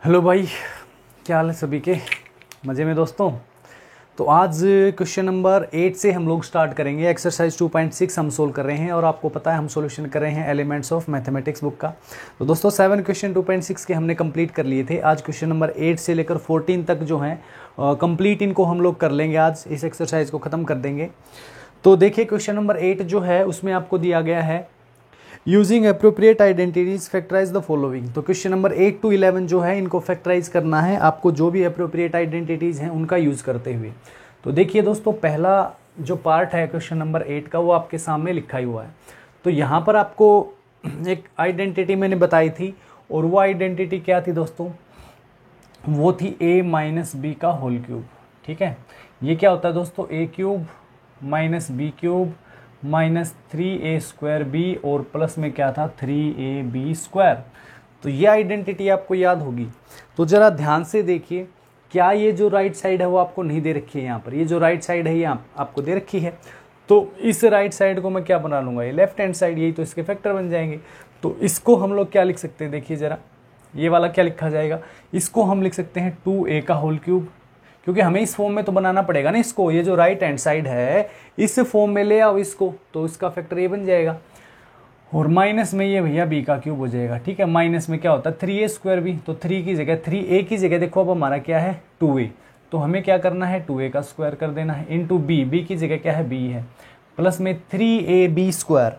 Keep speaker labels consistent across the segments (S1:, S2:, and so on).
S1: Hello भाई, क्या हाल है सभी के? मज़े में दोस्तों। तो आज क्वेश्चन नंबर 8 से हम लोग स्टार्ट करेंगे। एक्सरसाइज 2.6 हम सोल्व कर रहे हैं और आपको पता है हम सॉल्यूशन कर रहे हैं एलिमेंट्स ऑफ मैथमेटिक्स बुक का। तो दोस्तों 7 क्वेश्चन 2.6 के हमने कंप्लीट कर लिए थे। आज क्वेश्चन नंबर 8 से लेकर 14 तक जो हैं कंप्लीट इनको हम लोग कर लेंगे। आज इस एक्सरसाइज को ख़त्म कर देंगे। तो देखिए क्वेश्चन नंबर 8 जो है उसमें आपको दिया गया है using appropriate identities factorise the following. तो क्वेश्चन नंबर 8 to 11 जो है इनको फैक्टराइज करना है आपको, जो भी अप्रोप्रिएट आइडेंटिटीज हैं उनका यूज़ करते हुए। तो देखिए दोस्तों, पहला जो पार्ट है क्वेश्चन नंबर 8 का वो आपके सामने लिखा ही हुआ है। तो यहाँ पर आपको एक आइडेंटिटी मैंने बताई थी और वो आइडेंटिटी क्या थी दोस्तों? वो थी a माइनस बी का होल क्यूब। ठीक है, ये क्या होता है दोस्तों? a cube minus b cube minus 3a square b और प्लस में क्या था 3ab स्क्वायर। तो ये आइडेंटिटी आपको याद होगी। तो ज़रा ध्यान से देखिए, क्या ये जो राइट साइड है वो आपको नहीं दे रखी है? यहाँ पर ये जो राइट साइड है ये आपको दे रखी है। तो इस राइट साइड को मैं क्या बना लूँगा? ये लेफ्ट हैंड साइड, यही तो इसके फैक्टर बन जाएंगे। तो इसको हम लोग क्या लिख सकते हैं? देखिए ज़रा, ये वाला क्या लिखा जाएगा? इसको हम लिख सकते हैं 2a का होल क्यूब, क्योंकि हमें इस फॉर्म में तो बनाना पड़ेगा ना इसको। ये जो राइट हैंड साइड है इस फॉर्म में ले आओ इसको, तो इसका फैक्टर ये बन जाएगा। और माइनस में ये भैया b का क्यूब हो जाएगा। ठीक है, माइनस में क्या होता है 3a स्क्वायर बी। तो 3 की जगह 3a की जगह देखो अब हमारा क्या है 2a। तो हमें क्या करना है 2a का स्क्वायर कर देना है इंटू b की जगह क्या है b है, प्लस में 3ab स्क्वायर।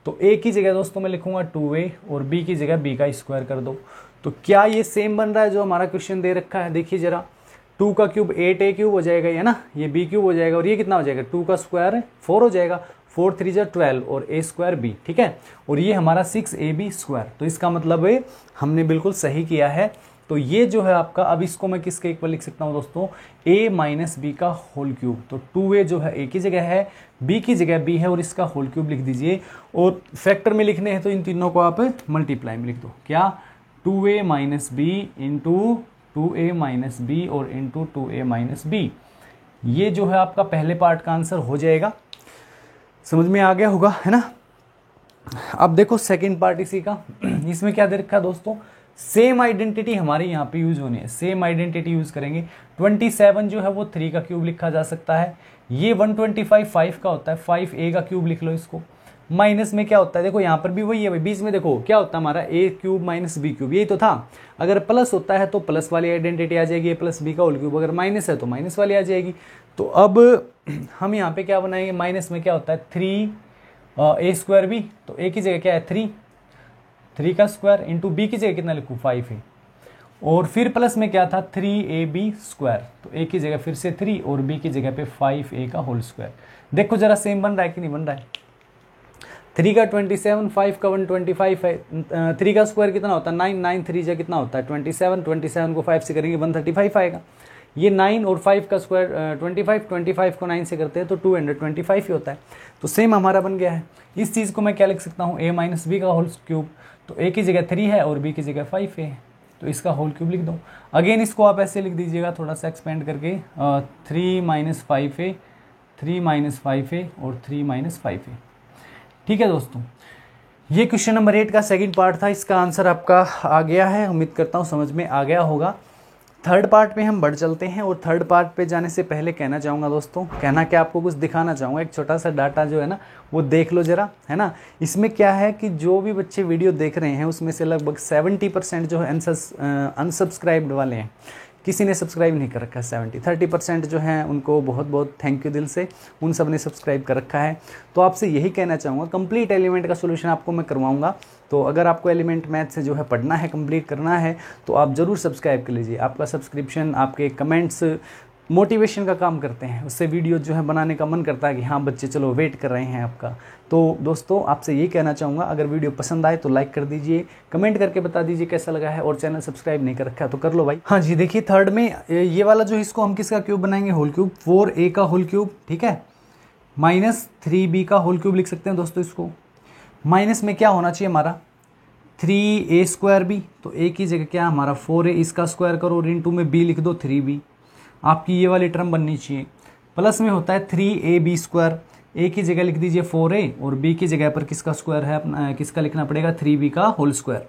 S1: तो a की जगह दोस्तों मैं लिखूंगा 2a और b की जगह b का स्क्वायर कर दो। तो क्या ये सेम बन रहा है जो हमारा क्वेश्चन दे रखा है? देखिए जरा, 2 का क्यूब 8a क्यूब हो जाएगा, ये ना, ये b क्यूब हो जाएगा और ये कितना हो जाएगा 2 का स्क्वायर 4 हो जाएगा, 4 3 जा 12 और a स्क्वायर b। ठीक है, और ये हमारा 6ab स्क्वायर। तो इसका मतलब है हमने बिल्कुल सही किया है। तो ये जो है आपका, अब इसको मैं किसके इक्वल लिख सकता हूँ दोस्तों? a माइनस बी का होल क्यूब। तो 2a जो है a की जगह है, b की जगह b है और इसका होल क्यूब लिख दीजिए। और फैक्टर में लिखने हैं तो इन तीनों को आप मल्टीप्लाई में लिख दो। क्या? 2a minus b into 2a minus b और इंटू 2a माइनस बी। ये जो है आपका पहले पार्ट का आंसर हो जाएगा। समझ में आ गया होगा, है ना? अब देखो सेकंड पार्ट इसी का। इसमें क्या दे रखा है दोस्तों? सेम आइडेंटिटी हमारी यहाँ पे यूज होनी है, सेम आइडेंटिटी यूज करेंगे। 27 जो है वो 3 का क्यूब लिखा जा सकता है। ये 125 5 का होता है, 5a का क्यूब लिख लो इसको। माइनस में क्या होता है? देखो यहाँ पर भी वही है भाई, बीच में देखो क्या होता है हमारा a cube minus b cube, यही तो था। अगर प्लस होता है तो प्लस वाली आइडेंटिटी आ जाएगी, प्लस बी का होल क्यूब। अगर माइनस है तो माइनस वाली आ जाएगी। तो अब हम यहाँ पे क्या बनाएंगे? माइनस में क्या होता है 3a स्क्वायर बी। तो a की जगह क्या है 3 का स्क्वायर इंटू b की जगह कितना लिखूँ 5 है। और फिर प्लस में क्या था 3ab स्क्वायर। तो a की जगह फिर से 3 और b की जगह पे 5a का होल स्क्वायर। देखो जरा सेम बन रहा है कि नहीं बन रहा है? 3 का 27, 5 का 125 है। 3 का स्क्वायर कितना होता है 9, 9 3 जा कितना होता है 27, 27 को 5 से करेंगे 135 आएगा। ये 9 और 5 का स्क्वायर 25, 25 को 9 से करते हैं तो 225 ही होता है। तो सेम हमारा बन गया है। इस चीज़ को मैं क्या लिख सकता हूँ? a माइनस बी का होल क्यूब। तो a की जगह 3 है और b की जगह 5 है, तो इसका होल क्यूब लिख दो। अगेन इसको आप ऐसे लिख दीजिएगा थोड़ा सा एक्सपेंड करके, 3 माइनस 5 है, 3 माइनस 5 है और 3 माइनस 5 है। ठीक है दोस्तों, ये क्वेश्चन नंबर 8 का सेकंड पार्ट था। इसका आंसर आपका आ गया है, उम्मीद करता हूँ समझ में आ गया होगा। थर्ड पार्ट में हम बढ़ चलते हैं और थर्ड पार्ट पे जाने से पहले कहना चाहूँगा दोस्तों, कहना क्या आपको कुछ दिखाना चाहूँगा। एक छोटा सा डाटा जो है ना वो देख लो जरा, है ना। इसमें क्या है कि जो भी बच्चे वीडियो देख रहे हैं उसमें से लगभग 70% जो है अनसब्सक्राइब्ड वाले हैं, किसी ने सब्सक्राइब नहीं कर रखा है। 30% जो हैं उनको बहुत बहुत थैंक यू दिल से, उन सब ने सब्सक्राइब कर रखा है। तो आपसे यही कहना चाहूँगा, कंप्लीट एलिमेंट का सोल्यूशन आपको मैं करवाऊँगा। तो अगर आपको एलिमेंट मैथ से जो है पढ़ना है, कंप्लीट करना है, तो आप ज़रूर सब्सक्राइब कर लीजिए। आपका सब्सक्रिप्शन, आपके कमेंट्स मोटिवेशन का काम करते हैं। उससे वीडियो जो है बनाने का मन करता है कि हाँ बच्चे चलो वेट कर रहे हैं आपका। तो दोस्तों आपसे ये कहना चाहूँगा, अगर वीडियो पसंद आए तो लाइक कर दीजिए, कमेंट करके बता दीजिए कैसा लगा है, और चैनल सब्सक्राइब नहीं कर रखा है तो कर लो भाई। हाँ जी, देखिए थर्ड में ये वाला जो इसको हम किसका क्यूब बनाएंगे? Whole cube. 4a का होल क्यूब, ठीक है, माइनस 3b का होल क्यूब लिख सकते हैं दोस्तों इसको। माइनस में क्या होना चाहिए हमारा 3a स्क्वायर बी। तो a की जगह क्या हमारा 4a, इसका स्क्वायर करो और इंटू में b लिख दो 3b। आपकी ये वाली टर्म बननी चाहिए। प्लस में होता है 3ab स्क्वायर। a की जगह लिख दीजिए 4a और b की जगह पर किसका स्क्वायर है, किसका लिखना पड़ेगा 3b का होल स्क्वायर।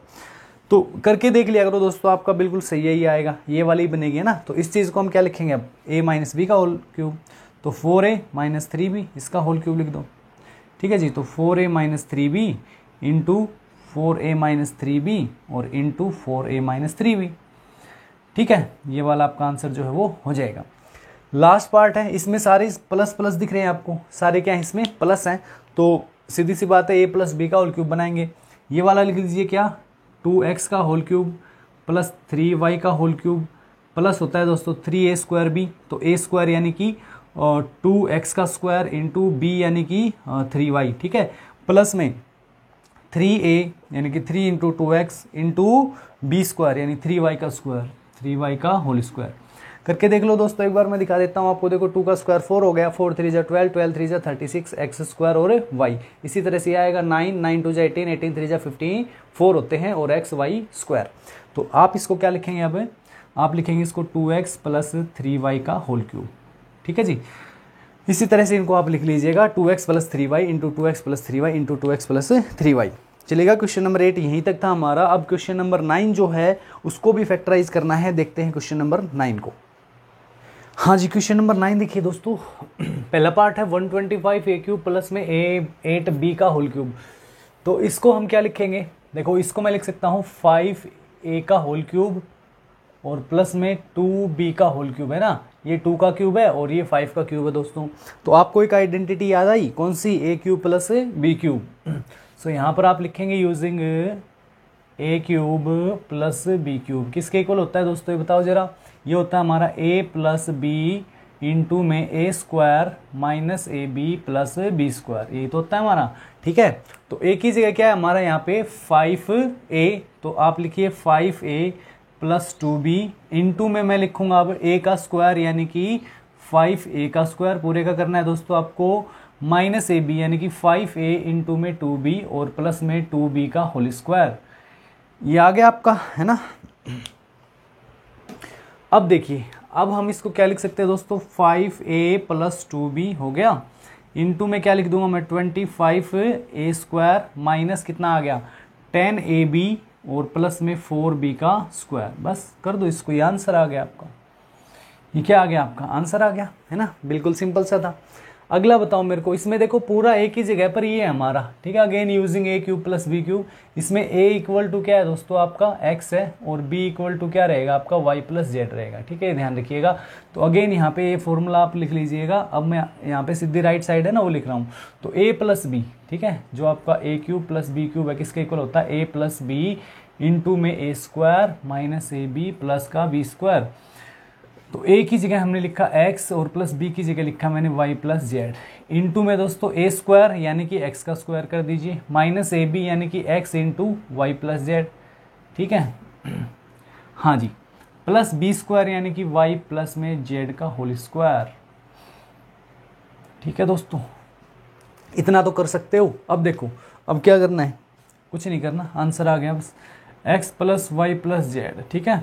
S1: तो करके देख लिया करो दोस्तों, आपका बिल्कुल सही ही आएगा, ये वाली बनेगी है ना। तो इस चीज़ को हम क्या लिखेंगे अब, a माइनस बी का होल क्यूब, तो 4a माइनस 3b इसका होल क्यूब लिख दो, ठीक है जी। तो 4a minus 3b into 4a minus 3b और इंटू 4a माइनस 3b, ठीक है। ये वाला आपका आंसर जो है वो हो जाएगा। लास्ट पार्ट है, इसमें सारे प्लस प्लस दिख रहे हैं आपको, सारे क्या है इसमें प्लस हैं, तो सीधी सी बात है a प्लस बी का होल क्यूब बनाएंगे। ये वाला लिख लीजिए क्या, 2x का होल क्यूब प्लस 3y का होल क्यूब प्लस होता है दोस्तों 3a स्क्वायर b, तो a स्क्वायर यानी कि 2x का स्क्वायर इंटू b यानी कि 3y, ठीक है। प्लस में 3a यानी कि 3 into 2x into b square यानी 3y का स्क्वायर, 3y का होल स्क्वायर। करके देख लो दोस्तों, एक बार मैं दिखा देता हूँ आपको। देखो 2 का स्क्वायर 4 हो गया, 4 3 जा 12, 12 3 जा 36 एक्स स्क्वायर और y। इसी तरह से आएगा 9, 9 2 जा 18, 18 3 जा 15, 4 होते हैं और x y स्क्वायर। तो आप इसको क्या लिखेंगे, अब आप लिखेंगे इसको 2x प्लस 3y का होल क्यूब, ठीक है जी। इसी तरह से इनको आप लिख लीजिएगा 2x plus 3y into 2x plus 3y into 2x plus 3y। चलेगा, क्वेश्चन नंबर 8 यहीं तक था हमारा। अब क्वेश्चन नंबर 9 जो है उसको भी फैक्टराइज करना है, देखते हैं क्वेश्चन नंबर 9 को। हाँ जी, क्वेश्चन नंबर 9 देखिए दोस्तों, पहला पार्ट है 125a क्यूब प्लस में 8b का होल क्यूब। तो इसको हम क्या लिखेंगे, देखो इसको मैं लिख सकता हूँ 5a का होल क्यूब और प्लस में 2b का होल क्यूब, है ना। ये 2 का क्यूब है और ये 5 का क्यूब है दोस्तों। तो आपको एक आइडेंटिटी याद आई, कौन सी, a cube plus b cube. So यहाँ पर आप लिखेंगे using a cube plus b cube, किसके इक्वल होता है दोस्तों, ये बताओ जरा। ये होता है हमारा a प्लस बी इंटू में a square minus a b plus b square, ये तो होता है हमारा, ठीक है। तो a की जगह क्या है हमारा यहाँ पे 5a, तो आप लिखिए 5a प्लस 2b इंटू में मैं लिखूंगा अब a का स्क्वायर यानी कि 5a का स्क्वायर पूरे का करना है दोस्तों आपको, माइनस ए बी यानी कि 5a इंटू में 2b और प्लस में 2b का होल स्क्वायर। ये आ गया आपका, है ना। अब देखिए, अब हम इसको क्या लिख सकते हैं दोस्तों, 5a प्लस 2b हो गया, इंटू में क्या लिख दूंगा मैं 25a स्क्वायर माइनस कितना आ गया 10ab और प्लस में 4b का स्क्वायर। बस कर दो इसको, ये आंसर आ गया आपका। ये क्या आ गया आपका, आंसर आ गया, है ना, बिल्कुल सिंपल सा था। अगला बताओ मेरे को, इसमें देखो पूरा एक ही जगह पर ये है हमारा, ठीक है। Again using a cube plus b cube, इसमें a इक्वल टू क्या है दोस्तों आपका x है और b इक्वल टू क्या रहेगा आपका y प्लस जेड रहेगा, ठीक है, ध्यान रखिएगा। तो अगेन यहाँ पे ये फॉर्मूला आप लिख लीजिएगा। अब मैं यहाँ पे सीधी राइट साइड है ना वो लिख रहा हूँ, तो a प्लस बी, ठीक है, जो आपका a cube plus b cube है किसके इक्वल होता है, a प्लस बी इंटू में a square minus a b plus का b स्क्वायर। तो a की जगह हमने लिखा x और प्लस b की जगह लिखा मैंने y प्लस जेड, इंटू में दोस्तों a स्क्वायर यानी कि x का स्क्वायर कर दीजिए, माइनस ए बी यानी कि x into y plus z, ठीक है। हाँ जी, प्लस b स्क्वायर यानी कि y प्लस में जेड का होल स्क्वायर, ठीक है दोस्तों। इतना तो कर सकते हो। अब देखो, अब क्या करना है, कुछ नहीं करना, आंसर आ गया बस, x plus y plus z, ठीक है।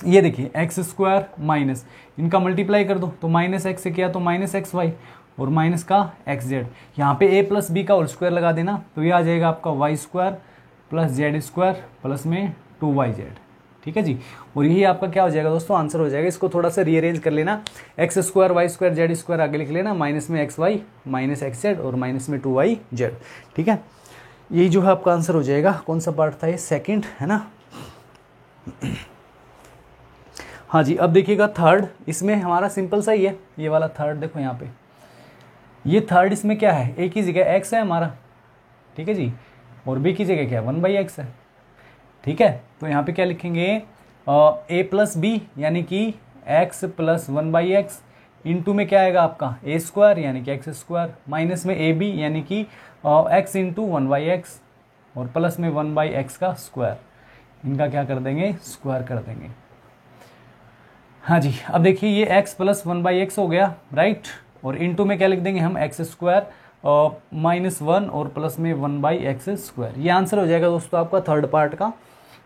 S1: ये देखिए एक्स स्क्वायर माइनस, इनका मल्टीप्लाई कर दो, तो माइनस एक्स से किया तो माइनस एक्स वाई और माइनस का एक्स जेड। यहाँ पे a प्लस बी का होल स्क्वायर लगा देना, तो ये आ जाएगा आपका y square plus z square plus में 2y जेड, ठीक है जी। और यही आपका क्या हो जाएगा दोस्तों, आंसर हो जाएगा। इसको थोड़ा सा रीअरेंज कर लेना, x square y square z square आगे लिख लेना, माइनस में x y minus x z और माइनस में 2y जेड, ठीक है। यही जो है आपका आंसर हो जाएगा। कौन सा पार्ट था ये, सेकेंड, है ना। हाँ जी, अब देखिएगा थर्ड, इसमें हमारा सिंपल सा ही है, ये वाला थर्ड देखो यहाँ पे, ये थर्ड इसमें क्या है, a की जगह x है हमारा, ठीक है जी, और b की जगह क्या है 1/x है, ठीक है। तो यहाँ पे क्या लिखेंगे, a प्लस बी यानी कि x प्लस 1/x, इंटू में क्या आएगा आपका a स्क्वायर यानी कि x स्क्वायर, माइनस में ab यानी कि x इंटू 1/x और प्लस में 1/x का स्क्वायर, इनका क्या कर देंगे, स्क्वायर कर देंगे। हाँ जी, अब देखिए ये x प्लस 1/x हो गया, राइट, और इनटू में क्या लिख देंगे हम x स्क्वायर माइनस 1 और प्लस में 1/x स्क्वायर। ये आंसर हो जाएगा दोस्तों आपका थर्ड पार्ट का।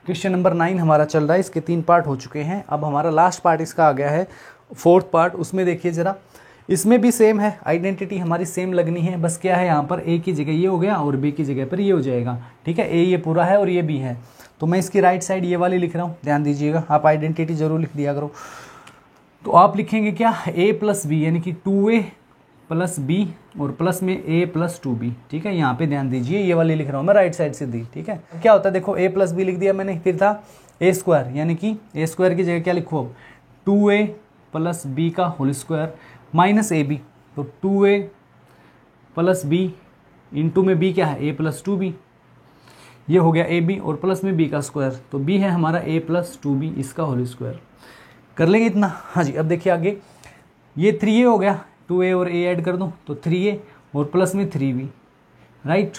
S1: क्वेश्चन नंबर 9 हमारा चल रहा है, इसके 3 पार्ट हो चुके हैं। अब हमारा लास्ट पार्ट इसका आ गया है, फोर्थ पार्ट। उसमें देखिए ज़रा, इसमें भी सेम है, आइडेंटिटी हमारी सेम लगनी है, बस क्या है यहाँ पर a की जगह ये हो गया और b की जगह पर ये हो जाएगा, ठीक है। a ये पूरा है और ये b है, तो मैं इसकी राइट साइड ये वाली लिख रहा हूँ, ध्यान दीजिएगा, आप आइडेंटिटी जरूर लिख दिया करो। तो आप लिखेंगे क्या, a प्लस बी यानी कि 2a प्लस बी और प्लस में a प्लस 2b। ठीक है, यहाँ पे ध्यान दीजिए, ये वाली लिख रहा हूँ मैं राइट साइड से दी। ठीक है, क्या होता है देखो, a प्लस बी लिख दिया मैंने, फिर था a स्क्वायर यानी कि a स्क्वायर की जगह क्या लिखो अब, 2a प्लस बी का whole square minus a b. तो 2a प्लस बी इंटू में b क्या है, a प्लस 2b, ये हो गया ab और प्लस में b का स्क्वायर, तो b है हमारा a प्लस 2b, इसका होल स्क्वायर। कर लेंगे इतना। हाँ जी, अब देखिए आगे, ये 3a हो गया, 2a और a ऐड कर दो तो 3a और प्लस में 3b, राइट।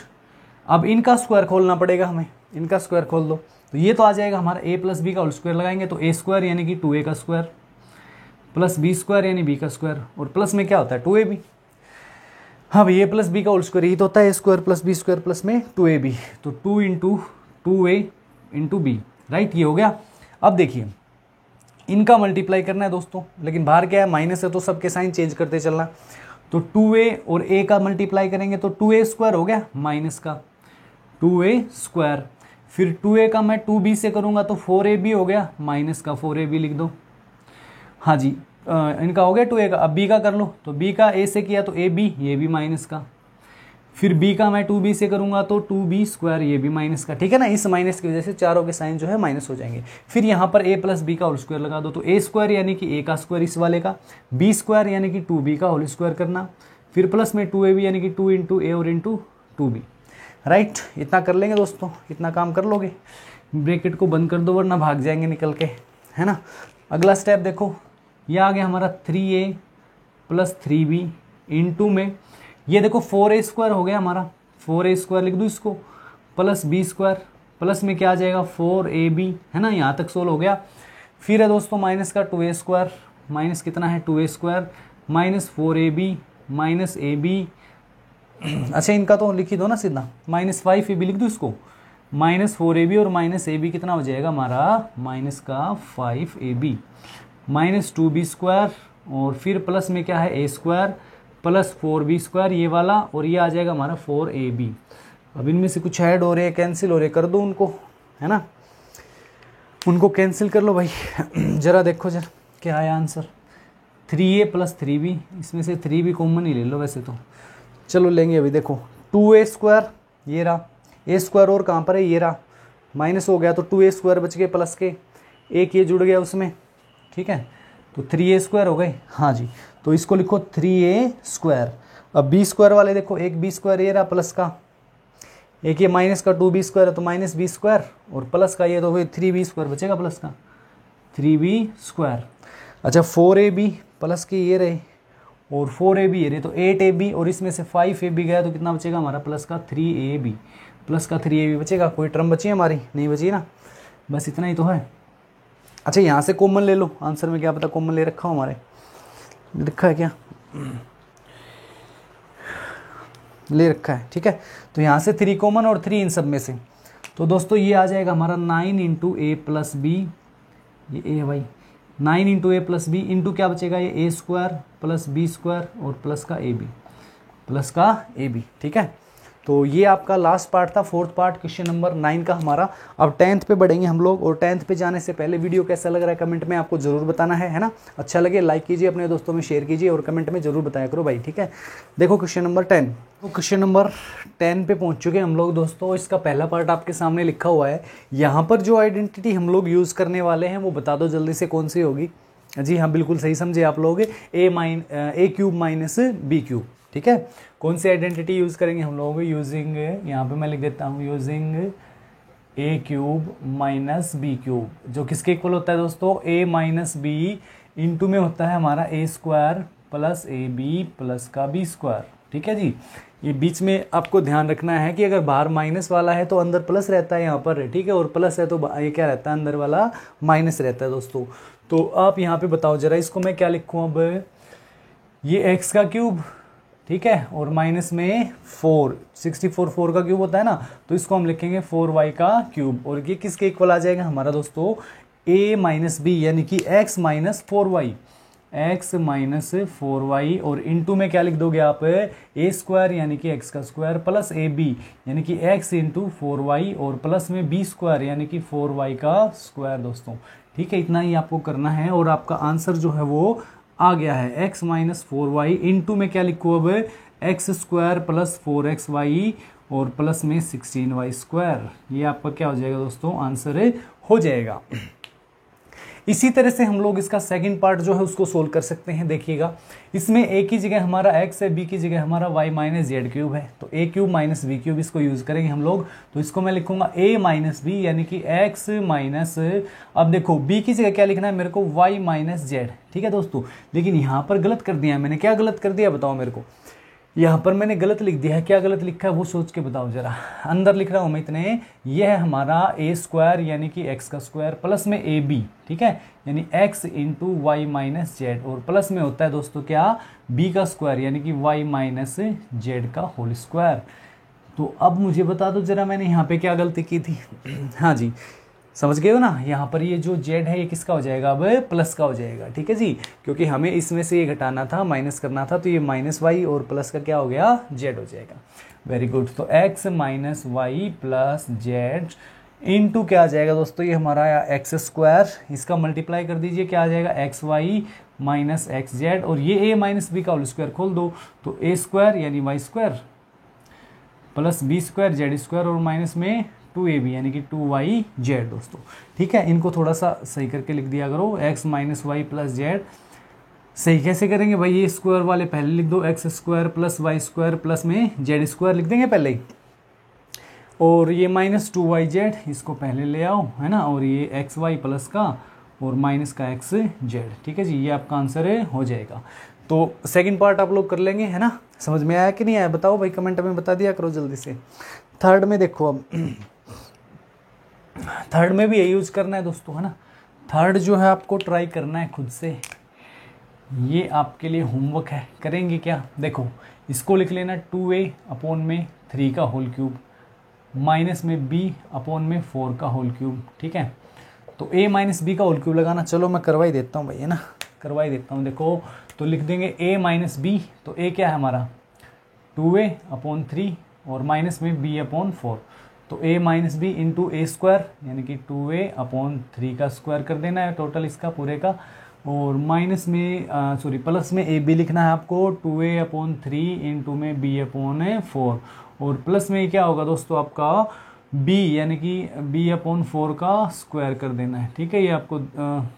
S1: अब इनका स्क्वायर खोलना पड़ेगा हमें, इनका स्क्वायर खोल दो तो ये तो आ जाएगा हमारा a प्लस बी का होल स्क्वायर, लगाएंगे तो a स्क्वायर यानी कि 2a का स्क्वायर प्लस b स्क्वायर यानी b का स्क्वायर और प्लस में क्या होता है 2ab। हाँ भाई, a प्लस बी का होल स्क्वायर यही तो होता है, a square plus b square plus में 2ab, तो 2 into 2a into B, right, ये हो गया। अब देखिए इनका मल्टीप्लाई करना है दोस्तों, लेकिन बाहर क्या है माइनस है तो सबके साइन चेंज करते चलना। तो 2a और a का मल्टीप्लाई करेंगे तो 2a स्क्वायर हो गया माइनस का 2a स्क्वायर, फिर 2a का मैं 2b से करूँगा तो 4ab हो गया माइनस का 4ab लिख दो। हाँ जी, इनका हो गया 2a का, अब b का कर लो तो b का a से किया तो ab, ये भी माइनस का, फिर b का मैं 2b से करूंगा तो 2b स्क्वायर, ये भी माइनस का। ठीक है ना, इस माइनस की वजह से चारों के साइन जो है माइनस हो जाएंगे। फिर यहाँ पर a प्लस बी का होल स्क्वायर लगा दो तो a स्क्वायर यानी कि a का स्क्वायर इस वाले का, b स्क्वायर यानी कि 2b का होल स्क्वायर करना, फिर प्लस में 2ab यानी कि 2 इंटू a और इंटू 2b, राइट। इतना कर लेंगे दोस्तों, इतना काम कर लोगे, ब्रैकेट को बंद कर दो वरना भाग जाएंगे निकल के, है ना। अगला स्टेप देखो, ये आ गया हमारा 3a प्लस 3b इंटू में, ये देखो 4a स्क्वायर हो गया हमारा, 4a स्क्वायर लिख दूँ इसको, प्लस b स्क्वायर, प्लस में क्या आ जाएगा 4ab, है ना, यहाँ तक सोल्व हो गया। फिर है दोस्तों माइनस का 2a स्क्वायर, माइनस कितना है 2a square minus 4ab minus ab, अच्छा इनका तो लिख ही दो ना सीधा, माइनस 5ab लिख दूँ इसको, माइनस 4ab और माइनस ab कितना हो जाएगा हमारा, माइनस का 5ab माइनस 2b स्क्वायर और फिर प्लस में क्या है a square plus 4b square ये वाला, और ये आ जाएगा हमारा 4ab। अब इनमें से कुछ ऐड हो रहे हैं, कैंसिल हो रहे, कर दो उनको, है ना, उनको कैंसिल कर लो भाई। जरा देखो जरा क्या आया आंसर, 3a प्लस 3b, इसमें से 3b कॉमन ही ले लो वैसे तो, चलो लेंगे अभी। देखो 2a स्क्वायर ये रहा, a स्क्वायर और कहाँ पर है, ये रहा, माइनस हो गया तो 2a स्क्वायर बच गए प्लस के, एक ये जुड़ गया उसमें, ठीक है, तो 3a स्क्वायर हो गए। हाँ जी, तो इसको लिखो 3a स्क्वायर। अब b स्क्वायर वाले देखो, एक b स्क्वायर ये रहा प्लस का, एक ये माइनस का 2b स्क्वायर है तो माइनस b स्क्वायर और प्लस का ये तो 3b स्क्वायर बचेगा प्लस का 3b स्क्वायर। अच्छा 4ab प्लस के ये रहे और 4ab ये रहे तो 8ab और इसमें से 5ab गया तो कितना बचेगा हमारा प्लस का 3ab, प्लस का 3ab बचेगा। कोई टर्म बची है हमारी, नहीं बची ना, बस इतना ही तो है। अच्छा यहाँ से कॉमन ले लो, आंसर में क्या पता कॉमन ले रखा हो, हमारे लिखा है क्या, ले रखा है, ठीक है। तो यहाँ से 3 कॉमन और 3 इन सब में से, तो दोस्तों ये आ जाएगा हमारा 9 इंटू ए प्लस बी, ये ए है भाई, 9 इंटू ए प्लस बी इंटू क्या बचेगा, ये ए स्क्वायर प्लस बी स्क्वायर और प्लस का ए बी, प्लस का ए बी, ठीक है। तो ये आपका लास्ट पार्ट था, 4th पार्ट क्वेश्चन नंबर 9 का हमारा। अब 10th पे बढ़ेंगे हम लोग, और 10th पे जाने से पहले वीडियो कैसा लग रहा है कमेंट में आपको जरूर बताना है ना। अच्छा लगे लाइक कीजिए, अपने दोस्तों में शेयर कीजिए और कमेंट में जरूर बताया करो भाई, ठीक है। देखो क्वेश्चन नंबर 10, तो क्वेश्चन नंबर 10 पे पहुंच चुके हम लोग दोस्तों। इसका पहला पार्ट आपके सामने लिखा हुआ है, यहाँ पर जो आइडेंटिटी हम लोग यूज़ करने वाले हैं वो बता दो जल्दी से कौन सी होगी। जी हाँ, बिल्कुल सही समझे आप लोग, ए क्यूब माइनस बी क्यूब, ठीक है। कौन सी आइडेंटिटी यूज़ करेंगे हम लोग, यूजिंग, यहाँ पे मैं लिख देता हूँ, using a cube minus b cube, जो किसके इक्वल होता है दोस्तों, ए माइनस बी इंटू में होता है हमारा a square plus a b plus का बी स्क्वायर, ठीक है जी। ये बीच में आपको ध्यान रखना है कि अगर बाहर माइनस वाला है तो अंदर प्लस रहता है यहाँ पर, ठीक है, और प्लस है तो ये क्या रहता है, अंदर वाला माइनस रहता है दोस्तों। तो आप यहाँ पे बताओ जरा, इसको मैं क्या लिखूँ अब, ये एक्स का क्यूब, ठीक है, और माइनस में 64 4 का क्यूब होता है ना, तो इसको हम लिखेंगे 4y का क्यूब, और ये किसके इक्वल आ जाएगा हमारा दोस्तों, a माइनस बी यानी कि x minus 4y, x minus 4y और इंटू में क्या लिख दोगे आप ए स्क्वायर यानी कि एक्स का स्क्वायर प्लस ए बी यानी कि एक्स इंटू 4y और प्लस में बी स्क्वायर यानी कि 4y का स्क्वायर दोस्तों। ठीक है, इतना ही आपको करना है और आपका आंसर जो है वो आ गया है। x माइनस 4y इंटू में क्या लिखो अब एक्स स्क्वायर प्लस 4xy और प्लस में 16y स्क्वायर। ये आपका क्या हो जाएगा दोस्तों, आंसर हो जाएगा। इसी तरह से हम लोग इसका सेकंड पार्ट जो है उसको सोल्व कर सकते हैं। देखिएगा, इसमें a की जगह हमारा x है, b की जगह हमारा y माइनस जेड क्यूब है, तो a cube minus b cube इसको यूज करेंगे हम लोग। तो इसको मैं लिखूंगा a माइनस बी यानी कि x माइनस, अब देखो b की जगह क्या लिखना है मेरे को, y माइनस जेड। ठीक है दोस्तों, लेकिन यहाँ पर गलत कर दिया मैंने। क्या गलत कर दिया बताओ मेरे को, यहाँ पर मैंने गलत लिख दिया है। क्या गलत लिखा है वो सोच के बताओ जरा। अंदर लिख रहा हूँ मैं इतने, ये है हमारा ए स्क्वायर यानी कि एक्स का स्क्वायर प्लस में ए बी, ठीक है, यानी x into y minus z और प्लस में होता है दोस्तों क्या, बी का स्क्वायर यानी कि वाई माइनस जेड का होल स्क्वायर। तो अब मुझे बता दो जरा मैंने यहाँ पे क्या गलती की थी। हाँ जी, समझ गए हो ना। यहाँ पर ये जो z है ये किसका हो जाएगा, अब प्लस का हो जाएगा। ठीक है जी, क्योंकि हमें इसमें से ये घटाना था, माइनस करना था, तो ये माइनस वाई और प्लस का क्या हो गया, z हो जाएगा। Very good. तो x minus y plus z into क्या आ जाएगा दोस्तों, ये हमारा एक्स स्क्वायर, इसका मल्टीप्लाई कर दीजिए, क्या आ जाएगा x y minus x z, और ये a माइनस बी का होल स्क्वायर खोल दो, तो a स्क्वायर यानी y square plus b square z square और माइनस में 2ab यानी कि 2yz दोस्तों। ठीक है, इनको थोड़ा सा सही करके लिख दिया करो, x minus y plus z. सही कैसे करेंगे भाई, ये स्क्वायर वाले पहले लिख दो, x square plus y square plus में जेड स्क्वायर लिख देंगे पहले ही, और ये माइनस 2yz इसको पहले ले आओ, है ना, और ये एक्स वाई प्लस का और माइनस का एक्स जेड। ठीक है जी, ये आपका आंसर हो जाएगा। तो सेकंड पार्ट आप लोग कर लेंगे, है ना। समझ में आया कि नहीं आया बताओ भाई, कमेंट में बता दिया करो जल्दी से। थर्ड में देखो, अब थर्ड में भी यही यूज करना है दोस्तों, है ना। थर्ड जो है आपको ट्राई करना है खुद से, ये आपके लिए होमवर्क है। करेंगे क्या, देखो इसको लिख लेना 2a अपॉन में 3 का होल क्यूब माइनस में b अपॉन में 4 का होल क्यूब। ठीक है, तो a माइनस बी का होल क्यूब लगाना, चलो मैं करवा ही देता हूँ भाई, है ना, करवा ही देता हूँ। देखो तो लिख देंगे a माइनस बी, तो a क्या है हमारा 2a अपॉन 3 और माइनस में b अपॉन 4, तो a minus b into a square यानी कि 2a अपॉन 3 का स्क्वायर कर देना है टोटल इसका पूरे का, और माइनस में सॉरी प्लस में ए बी लिखना है आपको 2a अपॉन 3 इंटू में b अपॉन 4, और प्लस में क्या होगा दोस्तों आपका b यानी कि b अपॉन 4 का स्क्वायर कर देना है। ठीक है, ये आपको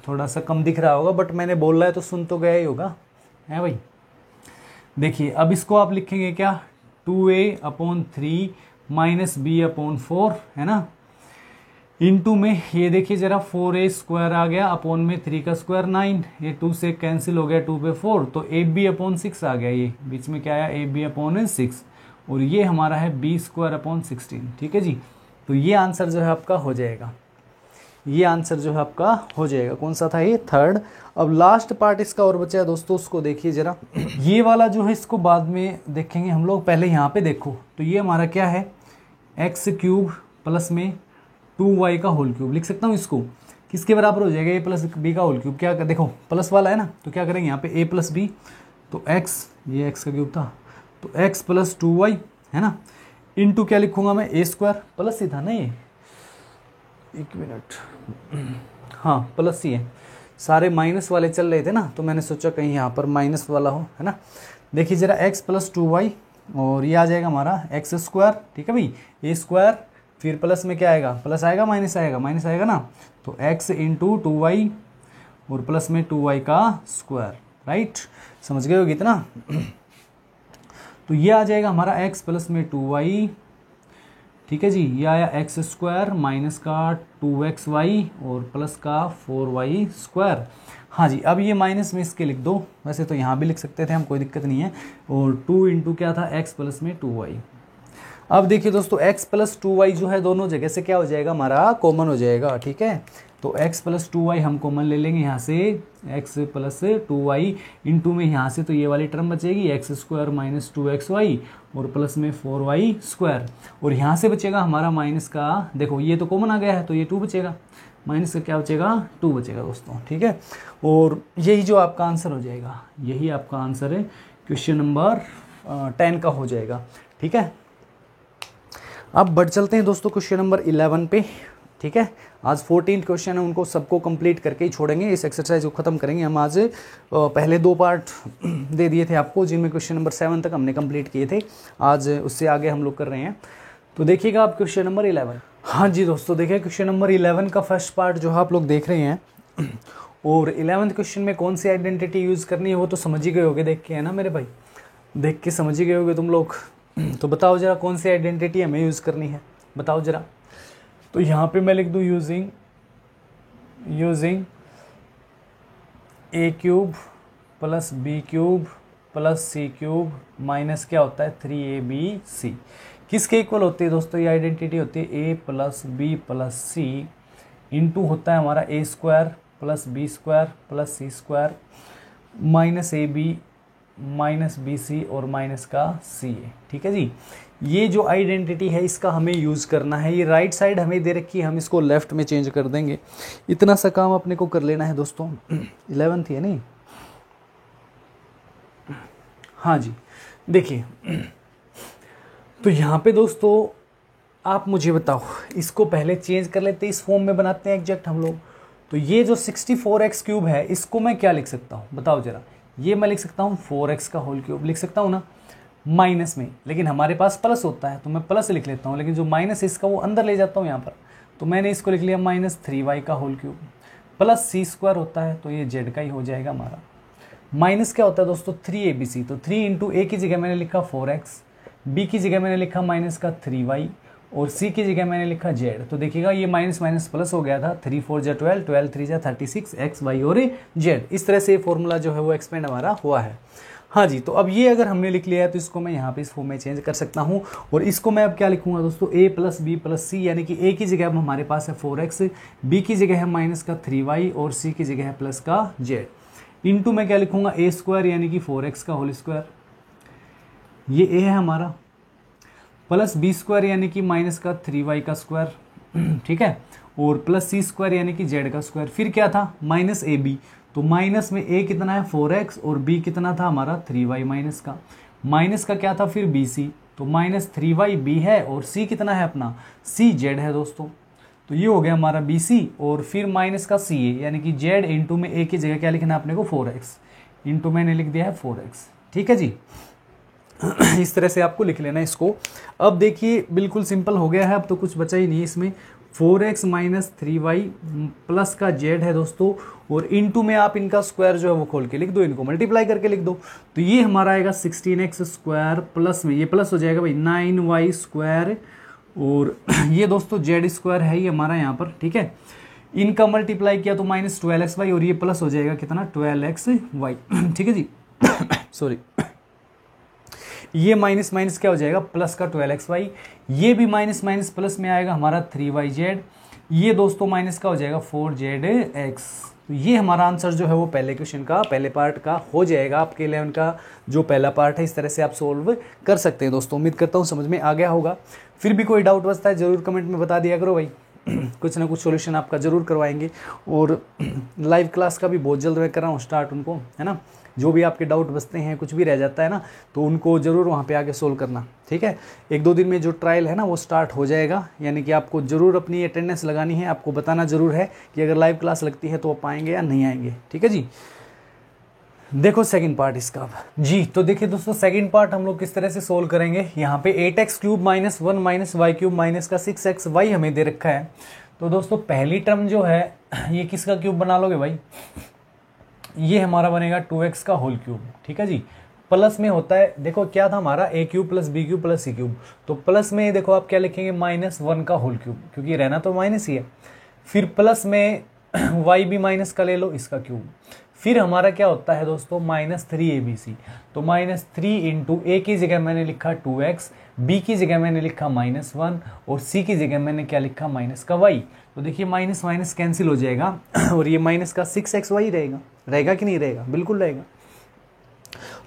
S1: थोड़ा सा कम दिख रहा होगा, बट मैंने बोल रहा है तो सुन तो गया ही होगा, है भाई। देखिए अब इसको आप लिखेंगे क्या, 2a upon 3 minus B upon 4, है ना, इंटू में ये देखिए जरा 4a स्क्वायर आ गया अपॉन में 3 का स्क्वायर 9, ये 2 से कैंसिल हो गया, 2 पे 4, तो ए बी अपॉन 6 आ गया, ये बीच में क्या आया ए बी अपॉन 6, और ये हमारा है बी स्क्वायर अपॉन 16। ठीक है जी, तो ये आंसर जो है आपका हो जाएगा, ये आंसर जो है आपका हो जाएगा। कौन सा था ये, थर्ड। अब लास्ट पार्ट इसका और बचा है दोस्तों, उसको देखिए जरा। ये वाला जो है इसको बाद में देखेंगे हम लोग, पहले यहाँ पे देखो, तो ये हमारा क्या है, एक्स क्यूब प्लस में 2y का होल क्यूब लिख सकता हूँ। इसको किसके बराबर हो जाएगा, a प्लस बी का होल क्यूब। क्या देखो प्लस वाला है ना, तो क्या करेंगे यहाँ पे a प्लस बी, तो x, ये x का क्यूब था, तो x प्लस 2y, है ना, इंटू क्या लिखूंगा मैं, a स्क्वायर, प्लस ही था ना ये, एक मिनट, हाँ प्लस ही है, सारे माइनस वाले चल रहे थे ना, तो मैंने सोचा कहीं यहाँ पर माइनस वाला हो, है ना। देखिए जरा x प्लस 2y, और ये आ जाएगा हमारा एक्स स्क्वायर। ठीक है भाई, ए स्क्वायर, फिर प्लस में क्या आएगा, प्लस आएगा माइनस आएगा, माइनस आएगा ना, तो x इंटू 2y और प्लस में 2y का स्क्वायर, राइट, समझ गए हो कितना। तो ये आ जाएगा हमारा x प्लस में 2y। ठीक है जी, ये आया एक्स स्क्वायर माइनस का 2xy और प्लस का 4y स्क्वायर। हाँ जी, अब ये माइनस में इसके लिख दो, वैसे तो यहाँ भी लिख सकते थे हम, कोई दिक्कत नहीं है, और 2 इंटू क्या था, x प्लस में 2y। अब देखिए दोस्तों x प्लस 2y जो है दोनों जगह से क्या हो जाएगा, हमारा कॉमन हो जाएगा। ठीक है, तो x प्लस 2y हम कॉमन ले लेंगे यहाँ से, x प्लस 2y इंटू में यहाँ से तो ये वाली टर्म बचेगी एक्स स्क्वायर माइनस 2xy और प्लस में 4y स्क्वायर, और यहाँ से बचेगा हमारा माइनस का, देखो ये तो कॉमन आ गया है तो ये 2 बचेगा, माइनस का क्या बचेगा 2 बचेगा दोस्तों, ठीक है। और यही जो आपका आंसर हो जाएगा, यही आपका आंसर है क्वेश्चन नंबर 10 का हो जाएगा, ठीक है। अब बढ़ चलते हैं दोस्तों क्वेश्चन नंबर 11 पे, ठीक है। आज 14 क्वेश्चन है, उनको सबको कंप्लीट करके ही छोड़ेंगे, इस एक्सरसाइज को ख़त्म करेंगे हम आज। पहले 2 पार्ट दे दिए थे आपको, जिनमें क्वेश्चन नंबर 7 तक हमने कंप्लीट किए थे, आज उससे आगे हम लोग कर रहे हैं। तो देखिएगा आप क्वेश्चन नंबर 11। हाँ जी दोस्तों, देखिए क्वेश्चन नंबर 11 का फर्स्ट पार्ट जो है आप लोग देख रहे हैं, और 11th क्वेश्चन में कौन सी आइडेंटिटी यूज़ करनी है वो तो समझ ही गए होगे देख के, है ना मेरे भाई, देख के समझ ही गए होगे तुम लोग। तो बताओ जरा कौन सी आइडेंटिटी हमें यूज़ करनी है, बताओ जरा। तो यहाँ पे मैं लिख दूँ using a cube plus b cube plus c cube minus क्या होता है 3abc। किसके इक्वल होती है दोस्तों ये आइडेंटिटी? होती है a plus b plus c into होता है हमारा a square plus b square plus c square minus a b minus b c और माइनस का सी ए, ठीक है जी। ये जो आइडेंटिटी है इसका हमें यूज़ करना है। ये राइट साइड हमें दे रखी है, हम इसको लेफ्ट में चेंज कर देंगे। इतना सा काम अपने को कर लेना है दोस्तों। 11 थी है नहीं? हाँ जी, देखिए तो यहाँ पे दोस्तों आप मुझे बताओ, इसको पहले चेंज कर लेते हैं, इस फॉर्म में बनाते हैं एग्जैक्ट हम लोग। तो ये जो 64x क्यूब है इसको मैं क्या लिख सकता हूँ बताओ जरा। ये मैं लिख सकता हूँ 4x का होल क्यूब, लिख सकता हूँ ना, माइनस में, लेकिन हमारे पास प्लस होता है तो मैं प्लस लिख लेता हूँ, लेकिन जो माइनस इसका वो अंदर ले जाता हूँ यहाँ पर। तो मैंने इसको लिख लिया माइनस 3y का whole cube plus c square होता है, तो ये z का ही हो जाएगा हमारा। माइनस क्या होता है दोस्तों 3abc, तो 3 इंटू a की जगह मैंने लिखा 4x, b की जगह मैंने लिखा माइनस का 3y और c की जगह मैंने लिखा z। तो देखिएगा ये माइनस माइनस प्लस हो गया था, 3 4 जा 12, 12 3 जा 36, x y और z। इस तरह से ये फॉर्मूला जो है वो एक्सपेंड हमारा हुआ है। हाँ जी, तो अब ये अगर हमने लिख लिया है तो इसको मैं यहाँ पे इस फॉर्म में चेंज कर सकता हूँ। और इसको मैं अब क्या लिखूंगा दोस्तों, a प्लस बी प्लस सी, यानी कि a की जगह अब हमारे पास है 4x, b की जगह है माइनस का 3y और c की जगह है प्लस का z। इंटू में क्या लिखूंगा a स्क्वायर यानी कि 4x का होल स्क्वायर, ये a है हमारा, प्लस बी स्क्वायर यानी कि माइनस का 3y का स्क्वायर, ठीक है, और प्लस सी स्क्वायर यानी कि z का स्क्वायर। फिर क्या था माइनस ए बी, तो माइनस में a कितना है 4x और b कितना था हमारा 3y माइनस का। माइनस का क्या था फिर बी सी, तो माइनस 3y b है और c कितना है अपना c z है दोस्तों। तो ये हो गया हमारा बी सी और फिर माइनस का सी ए, यानी कि z इंटू में a की जगह क्या लिखना है अपने को 4x, इंटू मैंने लिख दिया है 4x, ठीक है जी। इस तरह से आपको लिख लेना है इसको। अब देखिए बिल्कुल सिंपल हो गया है, अब तो कुछ बचा ही नहीं इसमें। 4x माइनस 3y प्लस का z है दोस्तों, और इनटू में आप इनका स्क्वायर जो है वो खोल के लिख दो, इनको मल्टीप्लाई करके लिख दो। तो ये हमारा आएगा 16x स्क्वायर प्लस में ये प्लस हो जाएगा भाई 9y स्क्वायर, और ये दोस्तों z स्क्वायर है ये हमारा यहाँ पर, ठीक है। इनका मल्टीप्लाई किया तो माइनस 12xy और ये प्लस हो जाएगा कितना 12xy, ठीक है जी। सॉरी, ये माइनस माइनस क्या हो जाएगा प्लस का 12xy, ये भी माइनस माइनस प्लस में आएगा हमारा 3yz, ये दोस्तों माइनस का हो जाएगा 4zx। तो ये हमारा आंसर जो है वो पहले क्वेश्चन का पहले पार्ट का हो जाएगा, आपके 11 का जो पहला पार्ट है। इस तरह से आप सोल्व कर सकते हैं दोस्तों। उम्मीद करता हूँ समझ में आ गया होगा। फिर भी कोई डाउट बचता है जरूर कमेंट में बता दिया करो भाई, कुछ ना कुछ सॉल्यूशन आपका ज़रूर करवाएंगे। और लाइव क्लास का भी बहुत जल्द मैं कर रहा हूँ स्टार्ट उनको, है ना। जो भी आपके डाउट बचते हैं, कुछ भी रह जाता है ना, तो उनको ज़रूर वहाँ पे आके सोल्व करना, ठीक है। 1-2 दिन में जो ट्रायल है ना वो स्टार्ट हो जाएगा, यानी कि आपको ज़रूर अपनी अटेंडेंस लगानी है, आपको बताना ज़रूर है कि अगर लाइव क्लास लगती है तो आप आएंगे या नहीं आएंगे, ठीक है जी। देखो सेकंड पार्ट इसका अब जी। तो देखिए दोस्तों सेकंड पार्ट हम लोग किस तरह से सोल्व करेंगे। यहाँ पे 8x cube minus 1 minus y cube minus का 6xy हमें दे रखा है। तो दोस्तों पहली टर्म जो है ये किसका क्यूब बना लोगे भाई, ये हमारा बनेगा 2x का होल क्यूब, ठीक है जी। प्लस में होता है, देखो क्या था हमारा a cube plus b cube plus c cube, तो प्लस में देखो आप क्या लिखेंगे माइनस 1 का होल क्यूब, क्योंकि रहना तो माइनस ही है। फिर प्लस में y भी माइनस का ले लो इसका क्यूब। फिर हमारा क्या होता है दोस्तों माइनस 3abc, तो माइनस 3 इंटू ए की जगह मैंने लिखा 2x, b की जगह मैंने लिखा -1 और c की जगह मैंने क्या लिखा माइनस का y। तो देखिए माइनस माइनस कैंसिल हो जाएगा और ये माइनस का 6xy रहेगा, रहेगा कि नहीं रहेगा, बिल्कुल रहेगा।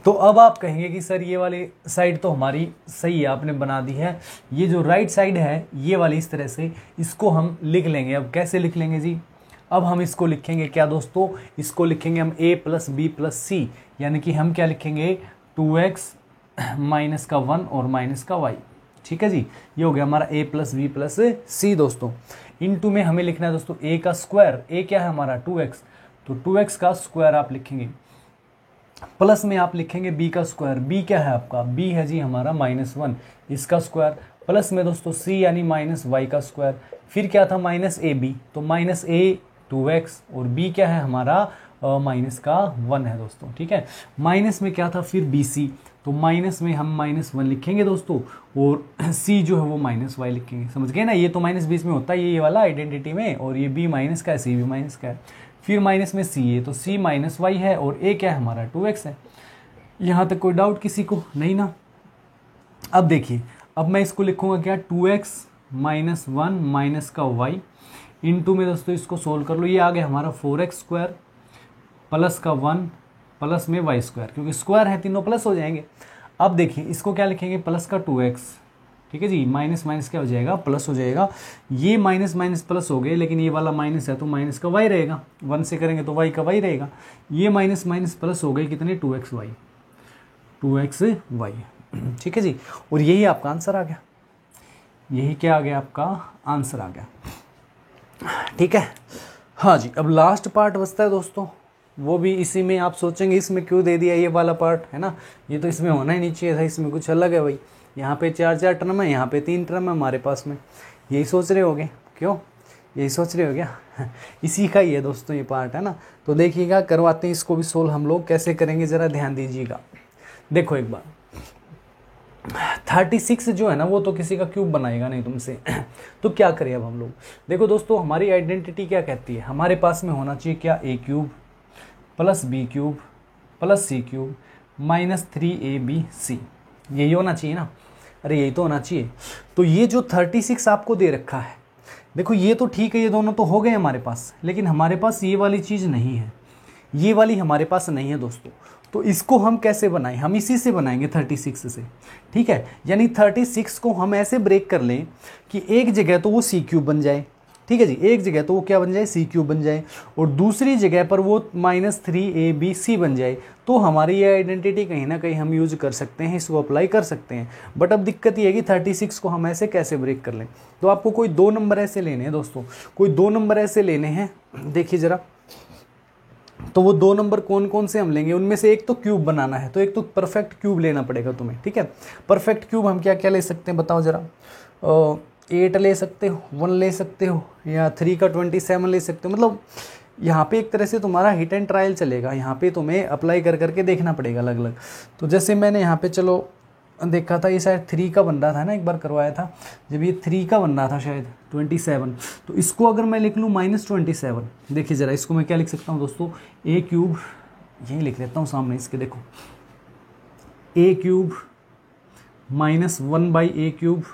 S1: तो अब आप कहेंगे कि सर ये वाली साइड तो हमारी सही है, आपने बना दी है, ये जो राइट साइड है ये वाली इस तरह से इसको हम लिख लेंगे। अब कैसे लिख लेंगे जी? अब हम इसको लिखेंगे क्या दोस्तों, इसको लिखेंगे हम a प्लस बी प्लस सी, यानी कि हम क्या लिखेंगे 2x माइनस का 1 और माइनस का y। ठीक है जी, ये हो गया हमारा a प्लस बी प्लस सी दोस्तों। इनटू में हमें लिखना है दोस्तों a का स्क्वायर, a क्या है हमारा 2x, तो 2x का स्क्वायर आप लिखेंगे, प्लस में आप लिखेंगे b का स्क्वायर, b क्या है आपका, b है जी हमारा -1, इसका स्क्वायर, प्लस में दोस्तों c यानी माइनस y का स्क्वायर, फिर क्या था माइनस ए बी, तो माइनस a 2x और b क्या है हमारा माइनस का 1 है दोस्तों। ठीक है, माइनस में क्या था फिर bc, तो माइनस में हम -1 लिखेंगे दोस्तों और c जो है वो -y लिखेंगे। समझ गए ना, ये तो माइनस बीच में होता है ये वाला आइडेंटिटी में, और ये b माइनस का है, c भी माइनस का है, फिर माइनस में c है, तो c माइनस y है और a क्या है हमारा 2x है। यहाँ तक कोई डाउट किसी को नहीं ना? अब देखिए, अब मैं इसको लिखूंगा क्या 2x माइनस 1 माइनस का y इनटू में दोस्तों इसको सोल्व कर लो, ये आ गया हमारा 4x स्क्वायर प्लस का 1 प्लस में y स्क्वायर, क्योंकि स्क्वायर है तीनों प्लस हो जाएंगे। अब देखिए इसको क्या लिखेंगे प्लस का 2x, ठीक है जी, माइनस माइनस क्या हो जाएगा प्लस हो जाएगा, ये माइनस माइनस प्लस हो गए, लेकिन ये वाला माइनस है तो माइनस का y रहेगा, 1 से करेंगे तो y का y रहेगा, ये माइनस माइनस प्लस हो गए कितने 2xy, 2xy। ठीक है जी, और यही आपका आंसर आ गया, यही क्या आ गया आपका आंसर आ गया। ठीक है, हाँ जी। अब लास्ट पार्ट बचता है दोस्तों, वो भी इसी में आप सोचेंगे इसमें क्यों दे दिया ये वाला पार्ट, है ना, ये तो इसमें होना ही नहीं चाहिए था, इसमें कुछ अलग है भाई, यहाँ पे 4 टर्म है, यहाँ पे 3 टर्म है हमारे पास में, यही सोच रहे होगे, क्यों यही सोच रहे हो क्या? इसी का ही है दोस्तों ये पार्ट, है ना। तो देखिएगा करवाते हैं इसको भी सोल्व हम लोग, कैसे करेंगे ज़रा ध्यान दीजिएगा। देखो एक बार 36 जो है ना वो तो किसी का क्यूब बनाएगा नहीं तुमसे तो क्या करें अब हम लोग, देखो दोस्तों हमारी आइडेंटिटी क्या कहती है, हमारे पास में होना चाहिए क्या a cube plus b cube plus c cube minus 3ab, यही होना चाहिए ना, अरे यही तो होना चाहिए। तो ये जो 36 आपको दे रखा है, देखो ये तो ठीक है, ये दोनों तो हो गए हमारे पास, लेकिन हमारे पास ये वाली चीज़ नहीं है, ये वाली हमारे पास नहीं है दोस्तों। तो इसको हम कैसे बनाएं, हम इसी से बनाएंगे 36 से, ठीक है। यानी 36 को हम ऐसे ब्रेक कर लें कि एक जगह तो वो सी क्यूब बन जाए, ठीक है जी, एक जगह तो वो क्या बन जाए सी क्यूब बन जाए, और दूसरी जगह पर वो -3abc बन जाए। तो हमारी ये आइडेंटिटी कहीं ना कहीं हम यूज कर सकते हैं, इसको अप्लाई कर सकते हैं। बट अब दिक्कत ये है कि 36 को हम ऐसे कैसे ब्रेक कर लें। तो आपको कोई 2 नंबर ऐसे लेने हैं दोस्तों, कोई 2 नंबर ऐसे लेने हैं, देखिए ज़रा। तो वो 2 नंबर कौन कौन से हम लेंगे, उनमें से एक तो क्यूब बनाना है, तो एक तो परफेक्ट क्यूब लेना पड़ेगा तुम्हें, ठीक है। परफेक्ट क्यूब हम क्या क्या ले सकते हैं बताओ ज़रा। 8 ले सकते हो, 1 ले सकते हो, या 3 का 27 ले सकते हो। मतलब यहाँ पे एक तरह से तुम्हारा हिट एंड ट्रायल चलेगा, यहाँ पे तुम्हें अप्लाई कर करके देखना पड़ेगा अलग अलग। तो जैसे मैंने यहाँ पे चलो देखा था, ये शायद 3 का बन रहा था ना, एक बार करवाया था जब ये 3 का बन रहा था शायद 27। तो इसको अगर मैं लिख लूँ -27, देखिए ज़रा इसको मैं क्या लिख सकता हूँ दोस्तों, a क्यूब, यही लिख लेता हूँ सामने इसके, देखो a क्यूब -1/a क्यूब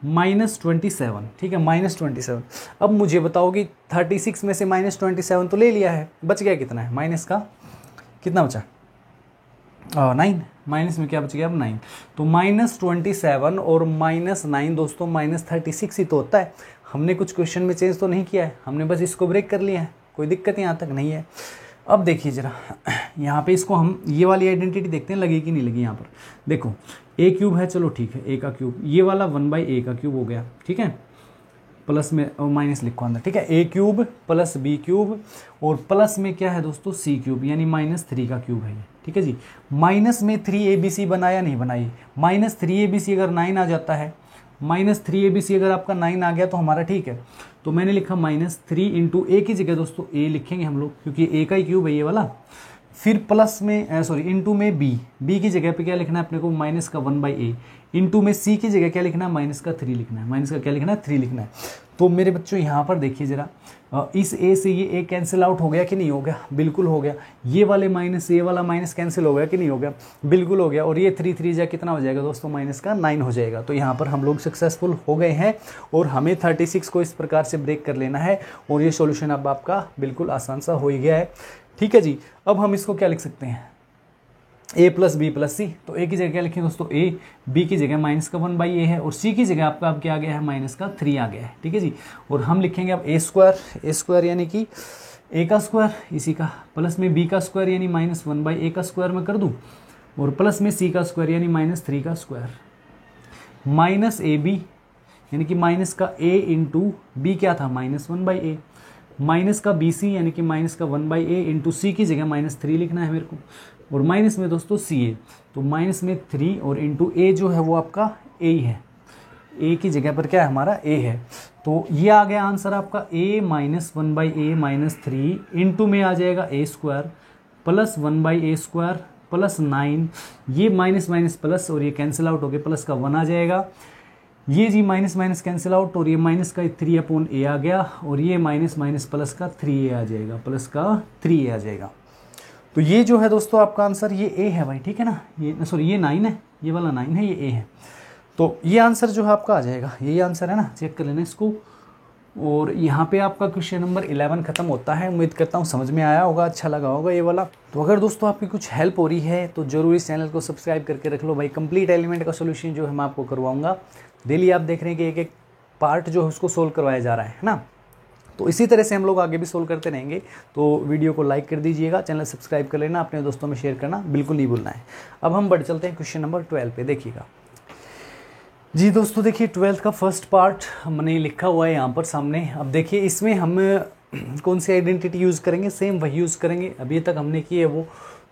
S1: -27, ठीक है, -27। अब मुझे बताओ कि 36 में से -27 तो ले लिया है, बच गया कितना है, माइनस का कितना बचा 9, माइनस में क्या बच गया अब 9। तो -27 और -9 दोस्तों -36 ही तो होता है। हमने कुछ क्वेश्चन में चेंज तो नहीं किया है, हमने बस इसको ब्रेक कर लिया है, कोई दिक्कत यहाँ तक नहीं है। अब देखिए ज़रा यहाँ पे इसको हम ये वाली आइडेंटिटी देखते हैं लगी कि नहीं लगी। यहाँ पर देखो a क्यूब है, चलो ठीक है, a का क्यूब, ये वाला 1/a का क्यूब हो गया, ठीक है, प्लस में और माइनस लिखो अंदर, ठीक है, a cube plus b cube और प्लस में क्या है दोस्तों c क्यूब, यानी -3 का क्यूब है ये, ठीक है जी। माइनस में 3abc बनाया नहीं बनाई, -3abc अगर 9 आ जाता है, -3abc अगर आपका 9 आ गया तो हमारा ठीक है। तो मैंने लिखा -3 इंटू a की जगह दोस्तों a लिखेंगे हम लोग, क्योंकि a का ही क्यूब है ये वाला। फिर प्लस में सॉरी इंटू में b की जगह पे क्या लिखना है अपने को, माइनस का 1/a, इंटू में c की जगह क्या लिखना है, माइनस का 3 लिखना है, माइनस का क्या लिखना है 3 लिखना है। तो मेरे बच्चों यहाँ पर देखिए ज़रा, इस a से ये a कैंसिल आउट हो गया कि नहीं हो गया, बिल्कुल हो गया। ये वाले माइनस ये वाला माइनस कैंसिल हो गया कि नहीं हो गया, बिल्कुल हो गया। और ये 3 3 जा कितना हो जाएगा दोस्तों, माइनस का 9 हो जाएगा। तो यहाँ पर हम लोग सक्सेसफुल हो गए हैं और हमें 36 को इस प्रकार से ब्रेक कर लेना है, और ये सॉल्यूशन अब आपका बिल्कुल आसान सा हो ही गया है, ठीक है जी। अब हम इसको क्या लिख सकते हैं, ए प्लस बी प्लस सी। तो ए की जगह क्या लिखें दोस्तों, ए, बी की जगह माइनस का 1/a है, और सी की जगह आपका अब क्या आ गया है, माइनस का 3 आ गया है। ठीक है जी। और हम लिखेंगे अब ए स्क्वायर यानी कि ए का स्क्वायर इसी का, प्लस में बी का स्क्वायर यानी -1/a का स्क्वायर में कर दूँ, और प्लस में सी का स्क्वायर यानी -3 का स्क्वायर, माइनस ए बी यानी कि माइनस का a इंटू बी क्या था, -1/a, माइनस का बी सी यानी कि माइनस का 1/a इंटू सी की जगह -3 लिखना है मेरे को, और माइनस में दोस्तों सी ए, तो माइनस में 3 और इंटू ए जो है वो आपका a ही है, a की जगह पर क्या है हमारा a है। तो ये आ गया आंसर आपका a -1/a -3 इंटू में आ जाएगा a square plus 1/a square plus 9, ये माइनस माइनस प्लस और ये कैंसिल आउट हो गया, प्लस का 1 आ जाएगा, ये जी माइनस माइनस कैंसिल आउट और ये माइनस का 3/a आ गया, और ये माइनस माइनस प्लस का 3a आ जाएगा, प्लस का 3a आ जाएगा। तो ये जो है दोस्तों आपका आंसर ये a है भाई, ठीक है ना, ये सॉरी ये 9 है, ये वाला 9 है, ये a है। तो ये आंसर जो है आपका आ जाएगा, यही आंसर है ना, चेक कर लेना इसको। और यहाँ पे आपका क्वेश्चन नंबर 11 खत्म होता है। उम्मीद करता हूँ समझ में आया होगा, अच्छा लगा होगा ये वाला। तो अगर दोस्तों आपकी कुछ हेल्प हो रही है तो जरूर इस चैनल को सब्सक्राइब करके रख लो भाई। कंप्लीट एलिमेंट का सोल्यूशन जो है मैं आपको करवाऊंगा। डेली आप देख रहे हैं कि एक एक पार्ट जो है उसको सोल्व करवाया जा रहा है ना। तो इसी तरह से हम लोग आगे भी सोल्व करते रहेंगे। तो वीडियो को लाइक कर दीजिएगा, चैनल सब्सक्राइब कर लेना, अपने दोस्तों में शेयर करना बिल्कुल नहीं भूलना है। अब हम बढ़ चलते हैं क्वेश्चन नंबर 12 पे, देखिएगा जी दोस्तों। देखिए 12th का फर्स्ट पार्ट हमने लिखा हुआ है यहाँ पर सामने। अब देखिए इसमें हम कौन सी आइडेंटिटी यूज़ करेंगे, सेम वही यूज़ करेंगे अभी तक हमने की है वो,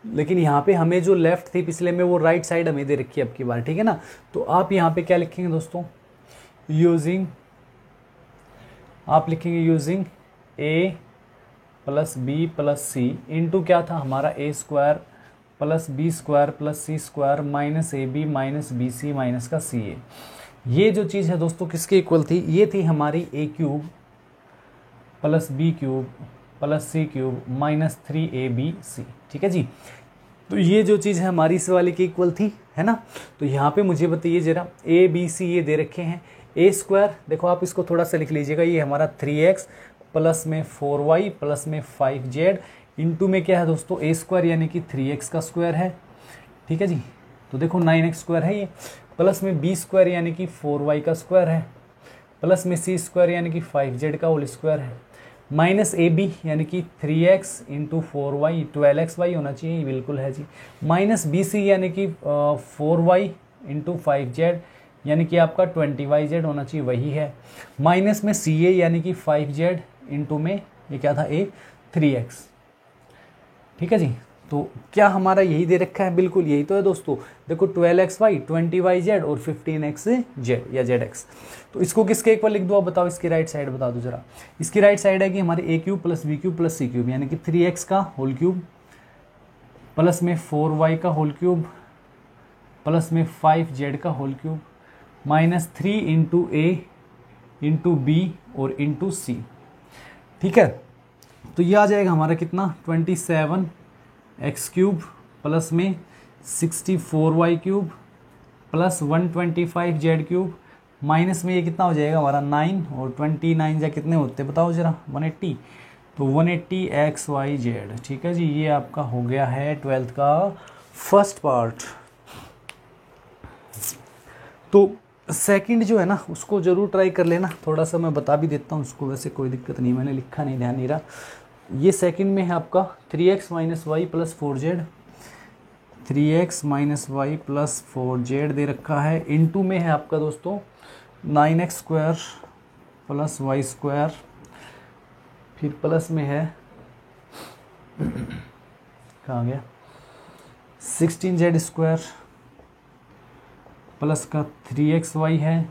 S1: लेकिन यहाँ पे हमें जो लेफ़्ट थी पिछले में वो राइट साइड हमें दे रखी है अब की बार, ठीक है ना। तो आप यहाँ पे क्या लिखेंगे दोस्तों, यूजिंग, आप लिखेंगे using a plus b plus c into क्या था हमारा a square plus b square plus c square minus a b minus b c minus का सी ए। ये जो चीज़ है दोस्तों किसके इक्वल थी, ये थी हमारी a cube plus b cube plus c cube minus 3ab, ठीक है जी। तो ये जो चीज़ है हमारी इस वाले की इक्वल थी, है ना। तो यहाँ पे मुझे बताइए जरा, a b c ये दे रखे हैं, a स्क्वायर देखो आप इसको थोड़ा सा लिख लीजिएगा, ये हमारा 3x प्लस में 4y प्लस में 5z इंटू में क्या है दोस्तों a स्क्वायर यानी कि 3x का स्क्वायर है, ठीक है जी। तो देखो 9x स्क्वायर है ये, प्लस में b स्क्वायर यानी कि 4y का स्क्वायर है, प्लस में c स्क्वायर यानी कि 5z का होल स्क्वायर है, माइनस ए बी यानी कि 3x इंटू 4y 12xy होना चाहिए, बिल्कुल है जी, माइनस बी सी यानी कि 4y इंटू 5z यानी कि आपका 20yz होना चाहिए, वही है, माइनस में सी ए यानी कि 5z इंटू में ये क्या था a 3x, ठीक है जी। तो क्या हमारा यही दे रखा है, बिल्कुल यही तो है दोस्तों। देखो 12xy 20yz और 15xz या zx। तो इसको किसके इक्वल लिख दो आप बताओ, इसकी राइट साइड बता दो जरा। इसकी राइट साइड है कि हमारे a cube plus b cube plus c cube यानी कि 3x का होल क्यूब प्लस में 4y का होल क्यूब प्लस में 5z का whole cube minus 3 into a into b और इंटू सी, ठीक है। तो ये आ जाएगा हमारा कितना 27x क्यूब प्लस में 64y cube plus 125z cube minus में ये कितना हो जाएगा हमारा 9 और 29 या कितने होते हैं बताओ जरा, 180। तो 180xyz, ठीक है जी। ये आपका हो गया है 12th का फर्स्ट पार्ट। तो सेकंड जो है ना उसको ज़रूर ट्राई कर लेना, थोड़ा सा मैं बता भी देता हूँ उसको, वैसे कोई दिक्कत नहीं, मैंने लिखा नहीं, ध्यान नहीं रहा। ये सेकंड में है आपका 3x minus y plus 4z, 3x minus y plus 4z दे रखा है, इनटू में है आपका दोस्तों 9x square plus y square, फिर प्लस में है कहाँ गया 16z स्क्वायर प्लस का 3xy है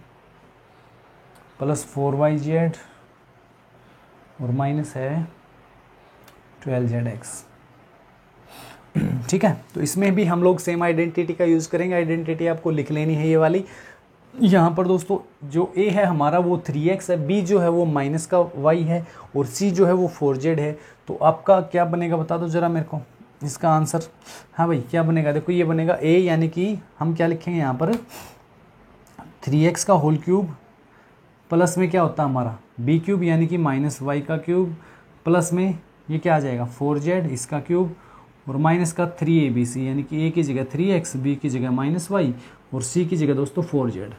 S1: प्लस 4yz और माइनस है 12zx, ठीक है। तो इसमें भी हम लोग सेम आइडेंटिटी का यूज़ करेंगे। आइडेंटिटी आपको लिख लेनी है ये वाली। यहाँ पर दोस्तों जो a है हमारा वो 3x है, b जो है वो माइनस का y है और c जो है वो 4z है। तो आपका क्या बनेगा बता दो ज़रा मेरे को इसका आंसर। हाँ भाई क्या बनेगा, देखो ये बनेगा a यानी कि हम क्या लिखेंगे यहाँ पर 3x का होल क्यूब प्लस में क्या होता है हमारा b क्यूब यानी कि माइनस वाई का क्यूब प्लस में ये क्या आ जाएगा 4z इसका क्यूब और माइनस का 3abc, यानी कि a की जगह 3x, b की जगह -y और c की जगह दोस्तों 4z।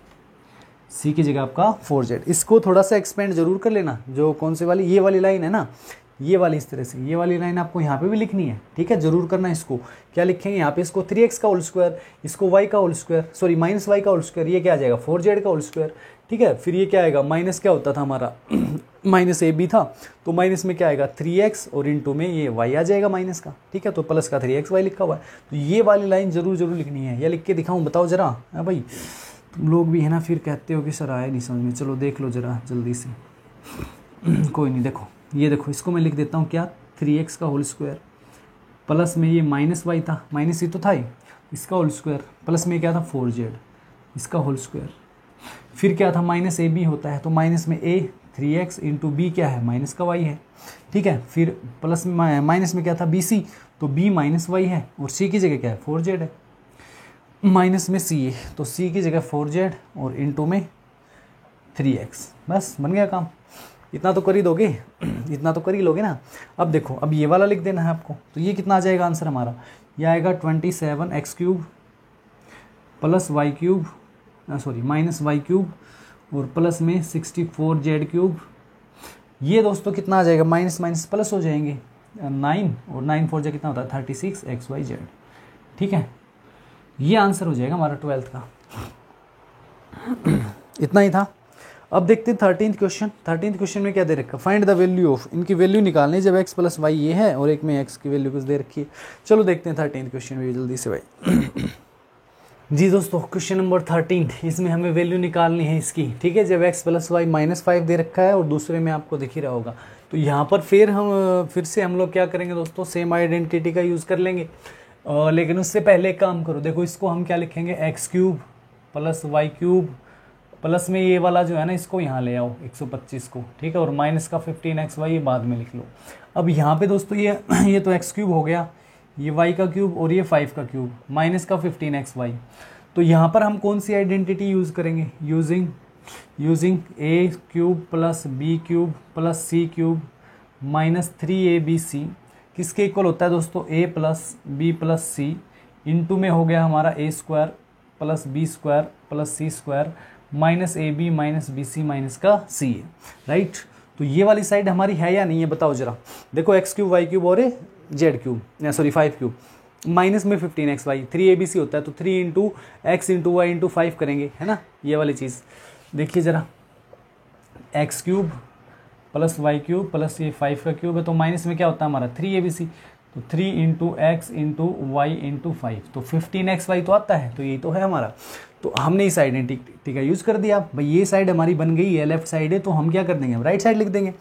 S1: c की जगह आपका 4z। इसको थोड़ा सा एक्सपेंड जरूर कर लेना, जो कौन सी वाली, ये वाली लाइन है ना, ये वाली इस तरह से, ये वाली लाइन आपको यहाँ पे भी लिखनी है, ठीक है, जरूर करना। इसको क्या लिखेंगे यहाँ पे, इसको 3x का होल स्क्वायर, इसको y का होल स्क्वायर, सॉरी -y का होल स्क्वायर, ये क्या आ जाएगा 4z का होल स्क्वायर, ठीक है। फिर ये क्या आएगा, माइनस क्या होता था हमारा -ab था, तो माइनस में क्या आएगा 3x और इंटू में ये y आ जाएगा माइनस का, ठीक है, तो प्लस का 3xy लिखा हुआ है। तो ये वाली लाइन जरूर जरूर लिखनी है, या लिख के दिखाऊं, बताओ जरा। हाँ भाई, तुम लोग भी है ना फिर कहते हो कि सर आया नहीं समझ में, चलो देख लो जरा जल्दी से कोई नहीं, देखो ये देखो, इसको मैं लिख देता हूँ क्या, 3x का होल स्क्वायर प्लस में ये -y था, माइनस ही तो था ही, इसका होल स्क्वायर प्लस में क्या था 4z, इसका होल स्क्वायर, फिर क्या था -ab होता है, तो माइनस में a 3x इंटू बी क्या है, माइनस का y है, ठीक है। फिर प्लस में माइनस में क्या था bc, तो b -y है और c की जगह क्या है 4z है, माइनस में c है, तो c की जगह 4z और इंटू में 3x, बस बन गया काम। इतना तो कर ही दोगे इतना तो कर ही लोगे ना। अब देखो, अब ये वाला लिख देना है आपको, तो ये कितना आ जाएगा आंसर हमारा, ये आएगा 27x³ plus y³ sorry -y³ और प्लस में 64z³। ये दोस्तों कितना आ जाएगा, माइनस माइनस प्लस हो जाएंगे 9 और 9 4 कितना होता है 36xyz, ठीक है। ये आंसर हो जाएगा हमारा 12th का। इतना ही था। अब देखते हैं 13th क्वेश्चन। 13th क्वेश्चन में क्या दे रखा, फाइंड द वैल्यू ऑफ, इनकी वैल्यू निकालनी जब x प्लस वाई ये है और एक में x की वैल्यू कुछ दे रखी है। चलो देखते हैं 13th क्वेश्चन में जल्दी से भाई। जी दोस्तों, क्वेश्चन नंबर 13, इसमें हमें वैल्यू निकालनी है इसकी, ठीक है। जब x प्लस वाई -5 दे रखा है और दूसरे में आपको दिख ही रहा होगा, तो यहाँ पर फिर से हम लोग क्या करेंगे दोस्तों, सेम आइडेंटिटी का यूज़ कर लेंगे। लेकिन उससे पहले एक काम करो, देखो इसको हम क्या लिखेंगे, x³ प्लस y³ प्लस में ये वाला जो है ना, इसको यहाँ ले आओ 125 को, ठीक है, और माइनस का 15xy ये बाद में लिख लो। अब यहाँ पे दोस्तों ये तो x³ हो गया, ये y का क्यूब और ये 5 का क्यूब, माइनस का 15xy। तो यहाँ पर हम कौन सी आइडेंटिटी यूज़ करेंगे, using a³ plus b³ plus c³ minus 3abc, किसके इक्वल होता है दोस्तों, a plus b plus c into में हो गया हमारा a² plus b² plus c² minus ab minus bc minus का c है, राइट। तो ये वाली साइड हमारी है या नहीं है, बताओ जरा। देखो x³ y³ और z³ सॉरी 5³ माइनस में 15xy, 3abc होता है, तो 3 into x into y into 5 करेंगे, है ना, ये वाली चीज़। देखिए जरा, x³ प्लस y³ प्लस ये 5 का क्यूब है, तो माइनस में क्या होता है हमारा 3abc, तो 3 into x into y into 5, तो 15xy तो आता है, तो यही तो है हमारा। तो हमने इस आइडेंटिटी का यूज़ कर दिया भाई, ये साइड हमारी बन गई है, लेफ्ट साइड है, तो हम क्या कर देंगे, राइट साइड लिख देंगे।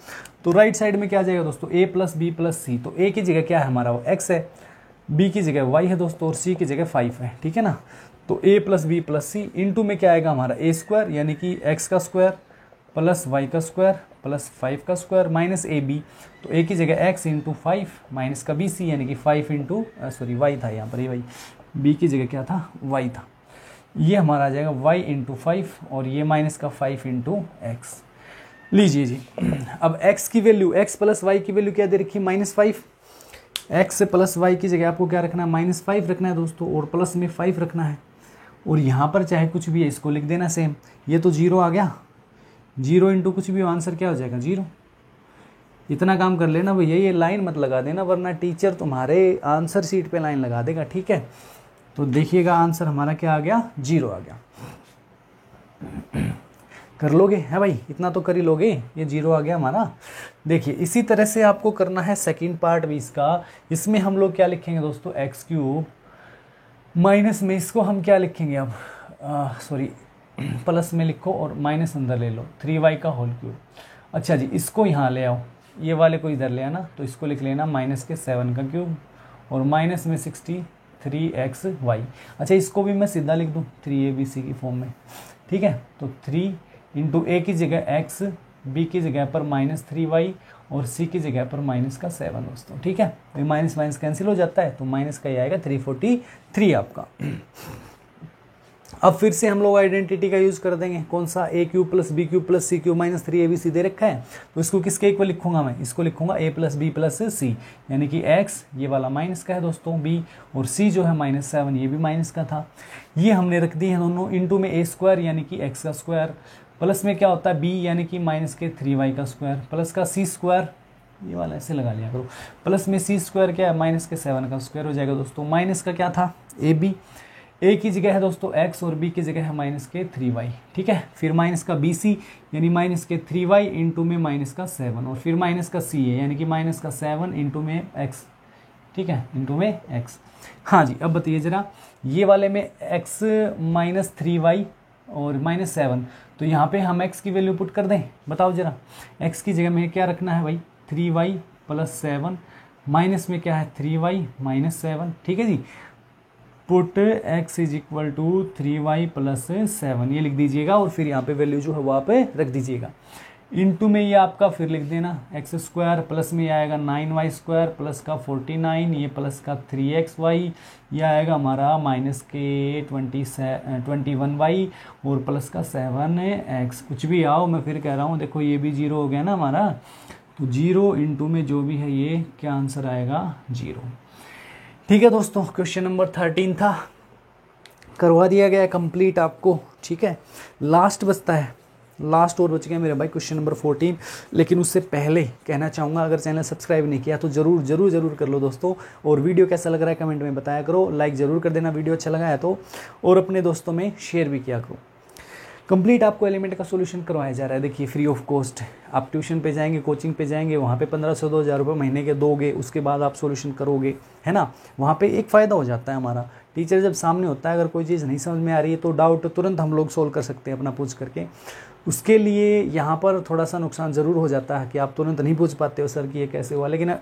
S1: तो राइट साइड में क्या आ जाएगा दोस्तों, a प्लस बी प्लस सी, तो a की जगह क्या है हमारा, वो x है, b की जगह y है दोस्तों, और c की जगह 5 है, ठीक है ना। तो a plus b plus c into में क्या आएगा हमारा a² यानी कि x का स्क्वायर प्लस y का स्क्वायर प्लस 5 का स्क्वायर माइनस ab, तो a की जगह x इंटू 5 माइनस का bc यानी कि 5 इंटू सॉरी y था यहाँ पर, ये y, b की जगह क्या था, y था। ये हमारा आ जाएगा y इंटू 5 और ये माइनस का 5 इंटू एक्स। लीजिए जी, अब x की वैल्यू, x प्लस वाई की वैल्यू क्या दे रखी है, -5। x प्लस वाई की जगह आपको क्या रखना है, -5 रखना है दोस्तों, और प्लस में 5 रखना है, और यहाँ पर चाहे कुछ भी है इसको लिख देना सेम। ये तो 0 आ गया, 0 इंटू कुछ भी, आंसर क्या हो जाएगा 0। इतना काम कर लेना भैया, ये लाइन मत लगा देना वरना टीचर तुम्हारे आंसर शीट पे लाइन लगा देगा, ठीक है। तो देखिएगा आंसर हमारा क्या आ गया, 0 आ गया। कर लोगे है भाई, इतना तो कर ही लोगे, ये 0 आ गया हमारा। देखिए इसी तरह से आपको करना है सेकंड पार्ट भी इसका। इसमें हम लोग क्या लिखेंगे दोस्तों, x³ माइनस में इसको हम क्या लिखेंगे अब, सॉरी प्लस में लिखो और माइनस अंदर ले लो, 3y का होल क्यूब। अच्छा जी, इसको यहाँ ले आओ, ये वाले को इधर ले आना, तो इसको लिख लेना माइनस के 7 का क्यूब और माइनस में 63xy। अच्छा, इसको भी मैं सीधा लिख दूँ 3abc की फॉर्म में, ठीक है। तो 3 इंटू a की जगह x, b की जगह पर -3y और c की जगह पर माइनस का 7 दोस्तों, ठीक है। तो माइनस माइनस कैंसिल हो जाता है, तो माइनस का ये आएगा 343 आपका। अब फिर से हम लोग आइडेंटिटी का यूज कर देंगे, कौन सा, a cube plus b cube plus c cube minus 3ab दे रखा है, तो इसको किसके इक्वल लिखूंगा मैं, इसको लिखूंगा a प्लस बी प्लस सी, यानी कि x ये वाला माइनस का है दोस्तों b, और c जो है -7 ये भी माइनस का था। ये हमने रख दिए हैं दोनों, इनटू में a स्क्वायर यानी कि x का स्क्वायर, प्लस में क्या होता है b यानी कि माइनस के 3y का स्क्वायर, प्लस का c स्क्वायर, ये वाला ऐसे लगा लिया करो, प्लस में c स्क्वायर क्या है, माइनस के 7 का स्क्वायर हो जाएगा दोस्तों। माइनस का क्या था, ab, a की जगह है दोस्तों x और b की जगह है माइनस के 3y, ठीक है। फिर माइनस का bc यानी माइनस के 3y इंटू में माइनस का 7, और फिर माइनस का ca यानी कि माइनस का 7 इंटू में x, ठीक है, इंटू में x। हाँ जी, अब बताइए जरा, ये वाले में x माइनस 3y और -7, तो यहाँ पे हम x की वैल्यू पुट कर दें, बताओ जरा, x की जगह में क्या रखना है भाई, 3y प्लस 7, माइनस में क्या है 3y माइनस 7, ठीक है जी। Put x is equal to 3y plus 7 ये लिख दीजिएगा, और फिर यहाँ पे वैल्यू जो है वहाँ पे रख दीजिएगा। इनटू में ये आपका फिर लिख देना एक्स स्क्वायर, प्लस में ये आएगा 9y स्क्वायर प्लस का 49, ये प्लस का 3xy, ये आएगा हमारा माइनस के 21y और प्लस का 7x, कुछ भी आओ, मैं फिर कह रहा हूँ, देखो ये भी 0 हो गया ना हमारा, तो 0 इंटू में जो भी है ये क्या आंसर आएगा 0। ठीक है दोस्तों, क्वेश्चन नंबर 13 था, करवा दिया गया कंप्लीट आपको, ठीक है। लास्ट बचता है, लास्ट और बच गया मेरे भाई क्वेश्चन नंबर 14, लेकिन उससे पहले कहना चाहूँगा, अगर चैनल सब्सक्राइब नहीं किया तो जरूर कर लो दोस्तों, और वीडियो कैसा लग रहा है कमेंट में बताया करो, लाइक ज़रूर कर देना वीडियो अच्छा लगा है तो, और अपने दोस्तों में शेयर भी किया करो। कंप्लीट आपको एलिमेंट का सॉल्यूशन करवाया जा रहा है, देखिए फ्री ऑफ कॉस्ट, आप ट्यूशन पे जाएंगे, कोचिंग पे जाएंगे, वहाँ पे 1500-2000 रुपये महीने के दोगे, उसके बाद आप सॉल्यूशन करोगे, है ना। वहाँ पे एक फ़ायदा हो जाता है हमारा, टीचर जब सामने होता है, अगर कोई चीज़ नहीं समझ में आ रही है तो डाउट तुरंत हम लोग सोल्व कर सकते हैं अपना पूछ करके। उसके लिए यहाँ पर थोड़ा सा नुकसान ज़रूर हो जाता है कि आप तुरंत नहीं पूछ पाते हो सर कि ये कैसे हुआ, लेकिन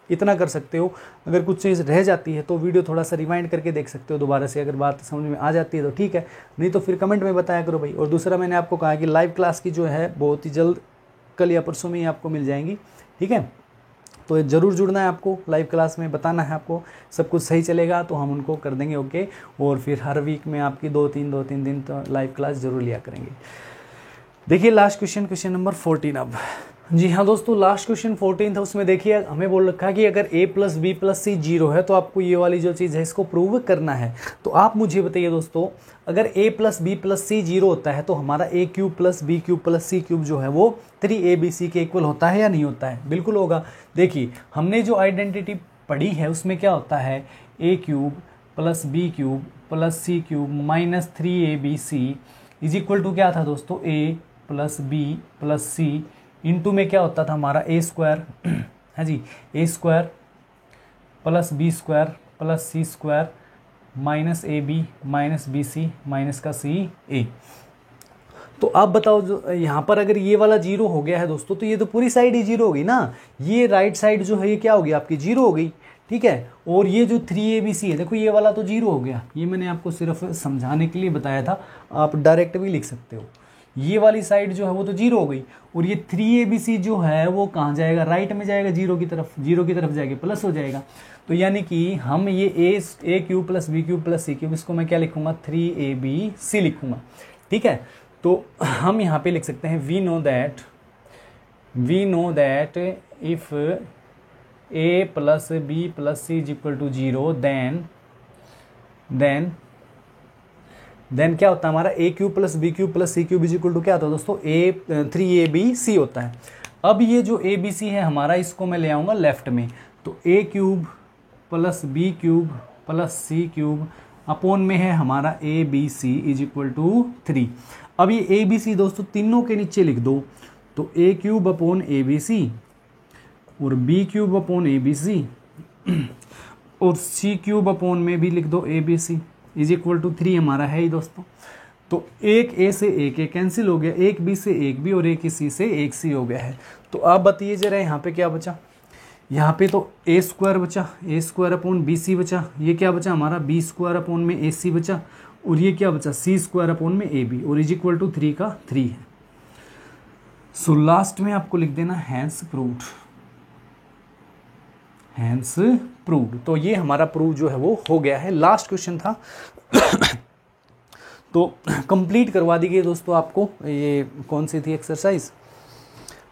S1: इतना कर सकते हो, अगर कुछ चीज़ रह जाती है तो वीडियो थोड़ा सा रिवाइंड करके देख सकते हो दोबारा से, अगर बात समझ में आ जाती है तो ठीक है, नहीं तो फिर कमेंट में बताया करो भाई। और दूसरा मैंने आपको कहा कि लाइव क्लास की जो है बहुत ही जल्द, कल या परसों में ही आपको मिल जाएंगी, ठीक है। तो ज़रूर जुड़ना है आपको, लाइव क्लास में बताना है आपको, सब कुछ सही चलेगा तो हम उनको कर देंगे ओके, और फिर हर वीक में आपकी 2-3 दिन तो लाइव क्लास ज़रूर लिया करेंगे। देखिए लास्ट क्वेश्चन नंबर 14 अब। जी हाँ दोस्तों, लास्ट क्वेश्चन 14 था, उसमें देखिए हमें बोल रखा है कि अगर a plus b plus c 0 है तो आपको ये वाली जो चीज़ है इसको प्रूव करना है। तो आप मुझे बताइए दोस्तों, अगर a plus b plus c 0 होता है तो हमारा a cube plus b cube plus c cube जो है वो 3abc के इक्वल होता है या नहीं होता है? बिल्कुल होगा। देखिए हमने जो आइडेंटिटी पढ़ी है उसमें क्या होता है, a cube plus b cube plus c cube minus 3abc is equal to क्या था दोस्तों, a plus b plus c into में क्या होता था हमारा a स्क्वायर है जी, a square plus b square plus c square minus a b minus b c minus का सी ए। तो आप बताओ, जो यहाँ पर अगर ये वाला 0 हो गया है दोस्तों, तो ये तो पूरी साइड ही 0 हो गई ना, ये राइट साइड जो है ये क्या हो गई आपकी 0 हो गई, ठीक है। और ये जो 3abc है, देखो ये वाला तो 0 हो गया, ये मैंने आपको सिर्फ समझाने के लिए बताया था, आप डायरेक्ट भी लिख सकते हो। ये वाली साइड जो है वो तो 0 हो गई, और ये 3abc जो है वो कहाँ जाएगा, राइट में जाएगा, 0 की तरफ जाएगा, प्लस हो जाएगा। तो यानी कि हम ये a cube plus b cube plus c cube, इसको मैं क्या लिखूंगा, 3abc लिखूंगा, ठीक है। तो हम यहाँ पे लिख सकते हैं we know that if a plus b plus c is equal to 0 then क्या होता है हमारा a cube plus b cube plus c cube is equal to क्या होता है दोस्तों, 3abc होता है। अब ये जो abc है हमारा, इसको मैं ले आऊँगा लेफ्ट में, तो a cube plus b cube plus c cube upon में है हमारा abc इज इक्वल टू 3। अब ये abc दोस्तों तीनों के नीचे लिख दो, तो a क्यूब अपॉन abc और b क्यूब अपॉन abc और c क्यूब अपॉन में भी लिख दो abc इज इक्वल टू 3 हमारा है ही दोस्तों। तो एक a से एक a कैंसिल हो गया, एक b से एक b और एक c से एक c हो गया है। तो आप बताइए जरा यहाँ पे क्या बचा, यहाँ पे तो a स्क्वायर बचा, a square upon b c बचा, ये क्या बचा हमारा b स्क्वायर अपॉन में ए सी बचा, और ये क्या बचा c स्क्वायर अपॉन में ए बी, और इज इक्वल टू 3 का 3 है। सो लास्ट में आपको लिख देना हैंस प्रूव्ड। तो ये हमारा प्रूव जो है वो हो गया है, लास्ट क्वेश्चन था। तो कंप्लीट करवा दी गई दोस्तों आपको। ये कौन सी थी एक्सरसाइज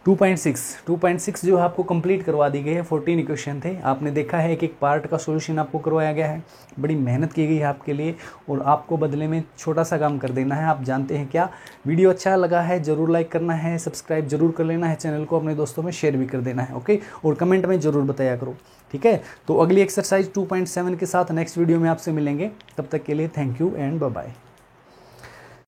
S1: 2.6 जो है आपको कंप्लीट करवा दी गई है। 14 इक्वेशन थे, आपने देखा है एक एक पार्ट का सॉल्यूशन आपको करवाया गया है। बड़ी मेहनत की गई है आपके लिए और आपको बदले में छोटा सा काम कर देना है। आप जानते हैं क्या, वीडियो अच्छा लगा है ज़रूर लाइक करना है, सब्सक्राइब जरूर कर लेना है, चैनल को अपने दोस्तों में शेयर भी कर देना है। ओके, और कमेंट में ज़रूर बताया करो, ठीक है। तो अगली एक्सरसाइज 2.7 के साथ नेक्स्ट वीडियो में आपसे मिलेंगे। तब तक के लिए thank you and bye bye.